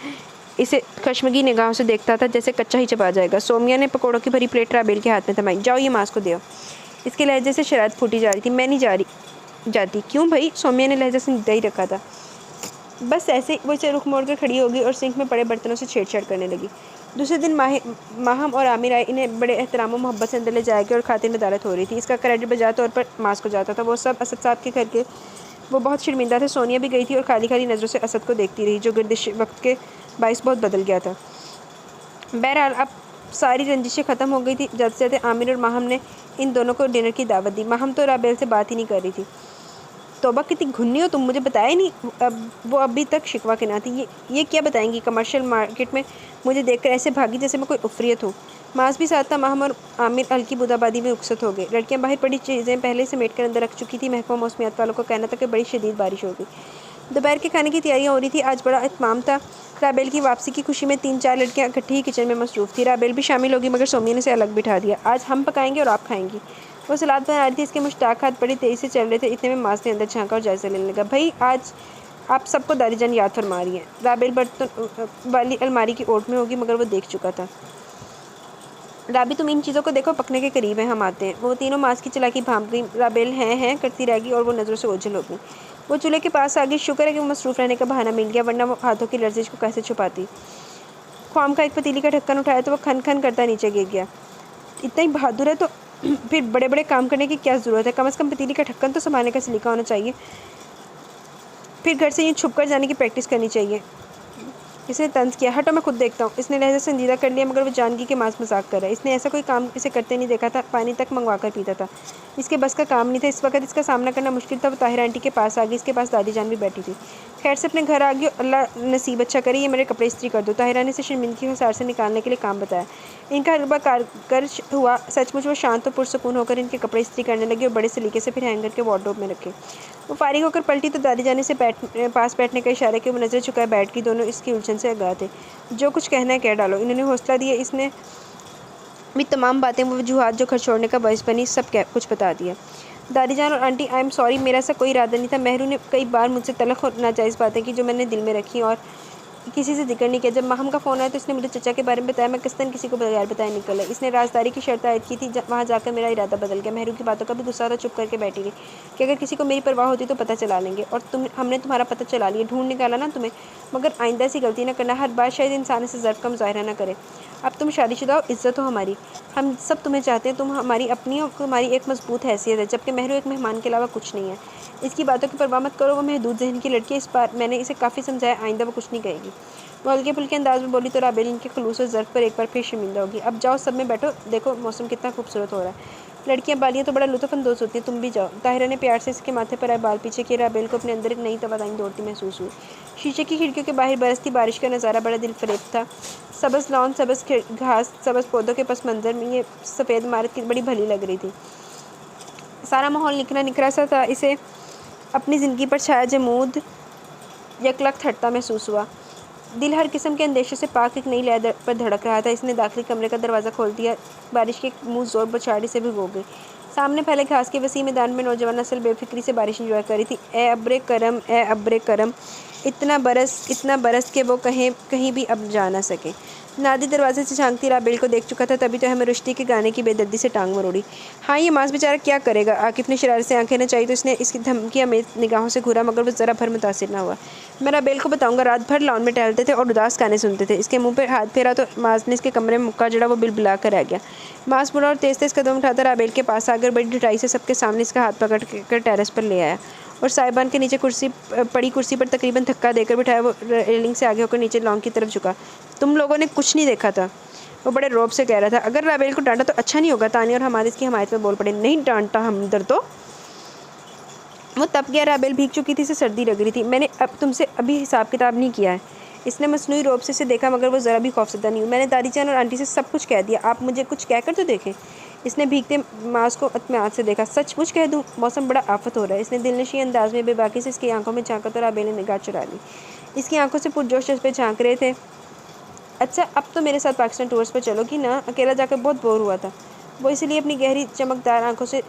इसे खशमगी निगाहों से देखता था, जैसे कच्चा ही चबा जाएगा। सोमिया ने पकौड़ों की भरी प्लेट राबेल के हाथ में थमाई। जाओ ये मास को दो। इसके लहजे से शरारत फूटी जा रही थी। मैं नहीं जाती। क्यों भाई? सोमिया ने लहजा से निदा ही रखा था। बस ऐसे वो इसे रुख मोड़ कर खड़ी हो गई और सिंक में पड़े बर्तनों से छेड़छाड़ करने लगी। दूसरे दिन माहम और आमिर आए। इन्हें बड़े एहतराम और मोहब्बत से अंदर ले जाया गया और खातिर में अदालत हो रही थी। इसका क्रेडिट बजा तौर पर मास को जाता था। वो सब असद साहब के घर के वो बहुत शर्मिंदा थे। सोनिया भी गई थी और खाली खाली नज़रों से असद को देखती रही, जो गर्दिश वक्त के बाइस बहुत बदल गया था। बहरहाल अब सारी रंजिशें ख़त्म हो गई थी। जल्द से जल्द आमिर और माहम ने इन दोनों को डिनर की दावत दी। माहम तो राबेल से बात ही नहीं कर रही थी। तौबा कितनी घुन्नी हो तुम, मुझे बताया ही नहीं। अब वो अभी तक शिकवा के ना थी। ये क्या बताएंगी? कमर्शियल मार्केट में मुझे देखकर ऐसे भागी जैसे मैं कोई उफरियत हूँ। मास भी साथ था। माहम और आमिर हल्की बुदाबादी में रुखसत हो गए। लड़कियां बाहर पड़ी चीज़ें पहले से मेट कर अंदर रख चुकी थी। महकमा मौसमियात वालों का कहना था कि बड़ी शदीद बारिश होगी। दोपहर के खाने की तैयारियां हो रही थी। आज बड़ा इत्माम था। राबेल की वापसी की खुशी में 3-4 लड़कियां इकट्ठी ही किचन में मसरूफ़ थी। राबेल भी शामिल होगी, मगर सोमिया ने उसे अलग बिठा दिया। आज हम पकाएंगे और आप खाएंगी। वो सलाद बना रही थी। इसके मुश्ताक हाथ बड़ी तेज़ी से चल रहे थे। इतने में मास ने अंदर झांका और जायज़ा लेने लगा। भाई आज आप सबको दादी जान याद फरमा रही हैं। राबेल बर्तन वाली अलमारी की ओट में होगी, मगर वो देख चुका था। राबी तुम इन चीज़ों को देखो, पकने के करीब हैं, हम आते हैं। वो तीनों मास की चलाकी भांप गई। राबेल हैं करती रहेगी और वो नज़रों से ओझल हो गई। वो चूल्हे के पास आ गई। शुक्र है कि वो मसरूफ़ रहने का बहाना मिल गया, वरना वो हाथों की लर्जिश को कैसे छुपाती। ख्वाम का एक पतीली का ढक्कन उठाया तो वो खन खन करता नीचे गिर गया। इतना ही बहादुर है तो फिर बड़े बड़े काम करने की क्या ज़रूरत है? कम से कम पतीली का ढक्कन तो संभालने का सलीका होना चाहिए। फिर घर से यूँ छुप कर जाने की प्रैक्टिस करनी चाहिए। इसने तंज किया। हटो, मैं खुद देखता हूँ। इसने लहजा संजीदा कर लिया, मगर वो जानगी के मास मजाक कर रहा है। इसने ऐसा कोई काम इसे करते नहीं देखा था। पानी तक मंगवा कर पीता था। इसके बस का काम नहीं था। इस वक्त इसका सामना करना मुश्किल था। वो ताहिर आंटी के पास आ गई। इसके पास दादी जान भी बैठी थी। खैर से अपने घर आ गई। अल्लाह नसीब अच्छा करे, ये मेरे कपड़े इस्त्री कर दो। ताहिरा ने इसे शर्मिंदगी के हिसार से निकालने के लिए काम बताया। इनका हरबा कारगर हुआ। सचमुच वो शांत और पुरसकून होकर इनके कपड़े इस्त्री करने लगे और बड़े सलीके से फिर हैंगर के वार्डरोब में रखे। वो फारिग होकर पलटी तो दादी जाने से पास बैठने का इशारा किया। वो नज़र चुकाए बैठ गई। दोनों इसकी उलझन से आगाह थे। जो कुछ कहना है कह डालो। इन्होंने हौसला दिया। इसने भी तमाम बातें वो वजूहात जो घर छोड़ने का बायस बनी सब कुछ बता दिया। दादी जान और आंटी, आई एम सॉरी, मेरा ऐसा कोई इरादा नहीं था। महरू ने कई बार मुझसे तलख और नाजायज़ बातें की जो मैंने दिल में रखी और किसी से जिक्र नहीं किया। जब माहम का फ़ोन आया तो इसने मुझे चचा के बारे में बताया। मैं किस्तन किसी को बगैर बताए निकल आई। इसने राजदारी की शर्त आयद की थी। वहाँ जाकर मेरा इरादा बदल गया। महरू की बातों का भी गुस्सा था। चुप करके बैठी रही कि अगर किसी को मेरी परवाह होती तो पता चला लेंगे। और हमने तुम्हारा पता चला लिया, ढूंढ निकाला ना तुम्हें। मगर आइंदा ऐसी गलती ना करना। हर बार शायद इंसान से ज़र्फ का मुजाहरा ना करे। अब तुम शादीशुदा हो, इज़्ज़त हो हमारी। हम सब तुम्हें चाहते हैं। तुम हमारी अपनी और तुम्हारी एक मजबूत हैसियत है, जबकि महरू एक मेहमान के अलावा कुछ नहीं है। इसकी बातों की परवाह मत करो। वो महदूद जहन की लड़की है। इस बार मैंने इसे काफ़ी समझाया। आइंदा वो कुछ नहीं कहेगी। वो हल्के फुल्के अंदाज में बोली तो राबेल इनके खलूस और ज़र्फ पर एक बार फिर शर्मिंदा होगी। अब जाओ, सब में बैठो, देखो मौसम कितना खूबसूरत हो रहा है। लड़कियां बालियां तो बड़ा लुत्फ़अंदोज़ होती हैं, तुम भी जाओ। ताहिरा ने प्यार से इसके माथे पर आए बाल पीछे किए। राबेल को अपने अंदर एक नई तवानाई दौड़ती महसूस हुई। शीशे की खिड़कियों के बाहर बरसती बारिश का नज़ारा बड़ा दिलफरेब था। सबज़ लॉन, सबज़ घास, सबज़ पौधों के पस मंज़र में ये सफ़ेद इमारत की बड़ी भली लग रही थी। सारा माहौल निखरा निखरा सा था। इसे अपनी ज़िंदगी पर छाया जमूद यकलख्त हटता महसूस हुआ। दिल हर किस्म के अंदेशे से पाक एक नई लय पर धड़क रहा था। इसने दाखिली कमरे का दरवाज़ा खोल दिया। बारिश के मुँह ज़ोर बछाड़ी से भिगो गई। सामने फैले घास के वसी मैदान में नौजवान नस्ल बेफिक्री से बारिश इंजॉय कर रही थी। ए अब्रे करम, ए अब्रे करम, इतना बरस के वो कहीं भी अब जा ना सके। नादी दरवाजे से झांकती राबेल को देख चुका था। तभी तो हमें रुश्ती के गाने की बेदर्दी से टांग मरोड़ी। हाँ, ये मांस बेचारा क्या करेगा? आकिफ ने शरारत से आंखें नचाई तो इसने इसकी धमकी हमें निगाहों से घूरा, मगर वो ज़रा भर मुतासिर ना हुआ। मैं राबेल को बताऊंगा। रात भर लॉन में टहलते थे और उदास गाने सुनते थे। इसके मुंह पर हाथ फेरा तो मास ने इसके कमरे में मुक्का जड़ा। वो बिलबिला कर रह गया। मास मुड़ा और तेज़ तेज़ कदम उठाता राबेल के पास आकर बड़ी ढिठाई से सबके सामने इसका हाथ पकड़ कर टेरेस पर ले आया और साहिबान के नीचे पड़ी कुर्सी पर तकरीबन धक्का देकर बिठाया। वो रेलिंग से आगे होकर नीचे लॉन की तरफ झुका। तुम लोगों ने कुछ नहीं देखा था, वो बड़े रौब से कह रहा था। अगर राबेल को डांटा तो अच्छा नहीं होगा। तानी और हमारे इसकी हमायत में बोल पड़े। नहीं डांटा हमदर तो। वो तप गया। राबेल भीग चुकी थी, इसे सर्दी लग रही थी। मैंने अब तुमसे अभी हिसाब किताब नहीं किया है। इसने मसनूई रौब से देखा, मगर वो ज़रा भी खौफजदा नहीं हुई। मैंने दादी जान और आंटी से सब कुछ कह दिया। आप मुझे कुछ कहकर तो देखें। इसने भीगते मास को अतमाद से देखा। सचमुच कह दूँ, मौसम बड़ा आफत हो रहा है। इसने दिलनशी अंदाज में बेबाकी से इसकी आंखों में झांका तो राबेल ने निगाह चुरा ली। इसकी आंखों से पुरजोश जज्बे झांक रहे थे। अच्छा, अब तो मेरे साथ पाकिस्तान टूर्स पर चलोगी ना? अकेला जाकर बहुत बोर हुआ था। वो इसलिए अपनी गहरी चमकदार आंखों से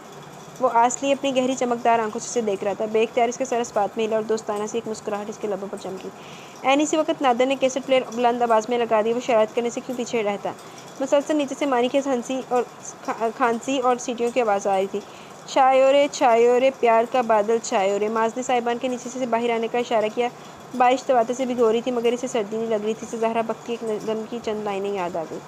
इसे देख रहा था। बेख्तियार इसके सरस बात में हिला और दोस्ताना सी एक मुस्कुराहट इसके लबों पर चमकी। ऐन इसी वक्त नादर ने कैसेट प्लेयर बुलंद आवाज़ में लगा दी। वो शरारत करने से क्यों पीछे रहता? मुसलसल नीचे से मानी की खांसी और सीटियों की आवाज़ आ रही थी। छायो रे प्यार का बादल छायो रे। माज ने साहिबान के नीचे से बाहर आने का इशारा किया। बारिश तवाते से भिगो रही थी, मगर इसे सर्दी नहीं लग रही थी। इसे ज़हरा बख्त की एक नज़म की चंद लाइनें याद आ गई।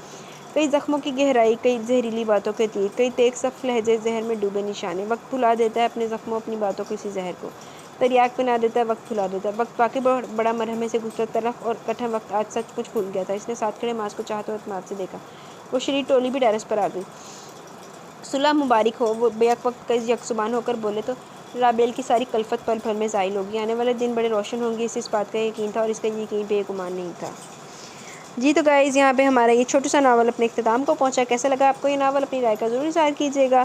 कई ज़ख्मों की गहराई, कई जहरीली बातों के तीर, कई तेग सफ लहजे जहर में डूबे निशाने। वक्त भुला देता है अपने ज़ख्मों, अपनी बातों को इसी जहर को तरियाक बना देता है। वक्त भुला देता है। वक्त वाकई बड़ा मरहमे से गुजरत तरफ और कठिन वक्त आज सचमुच भूल गया था। इसने साथ खड़े मास को चाहते हुए अतमाद से देखा। वो शरीर टोली भी टेरेस पर आ गई। सुलह मुबारक हो। वो बेक वक्त कई यकसुबान होकर बोले तो राबेल की सारी कल्फत पल भर में ज़ाइल होगी। आने वाले दिन बड़े रोशन होंगे, इस बात का यकीन था और इसका यकीन बेगुमान नहीं था। जी तो गाइज़, यहाँ पे हमारा ये छोटा सा नावल अपने इख्तिताम को पहुँचा। कैसा लगा आपको ये नावल? अपनी राय का ज़रूर इज़हार कीजिएगा।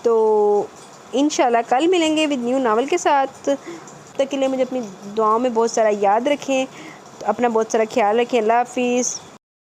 तो इंशाल्लाह कल मिलेंगे विद न्यू नावल के साथ। तक के लिए मुझे अपनी दुआओं में बहुत सारा याद रखें, अपना बहुत सारा ख्याल रखें। अल्लाह हाफिज़।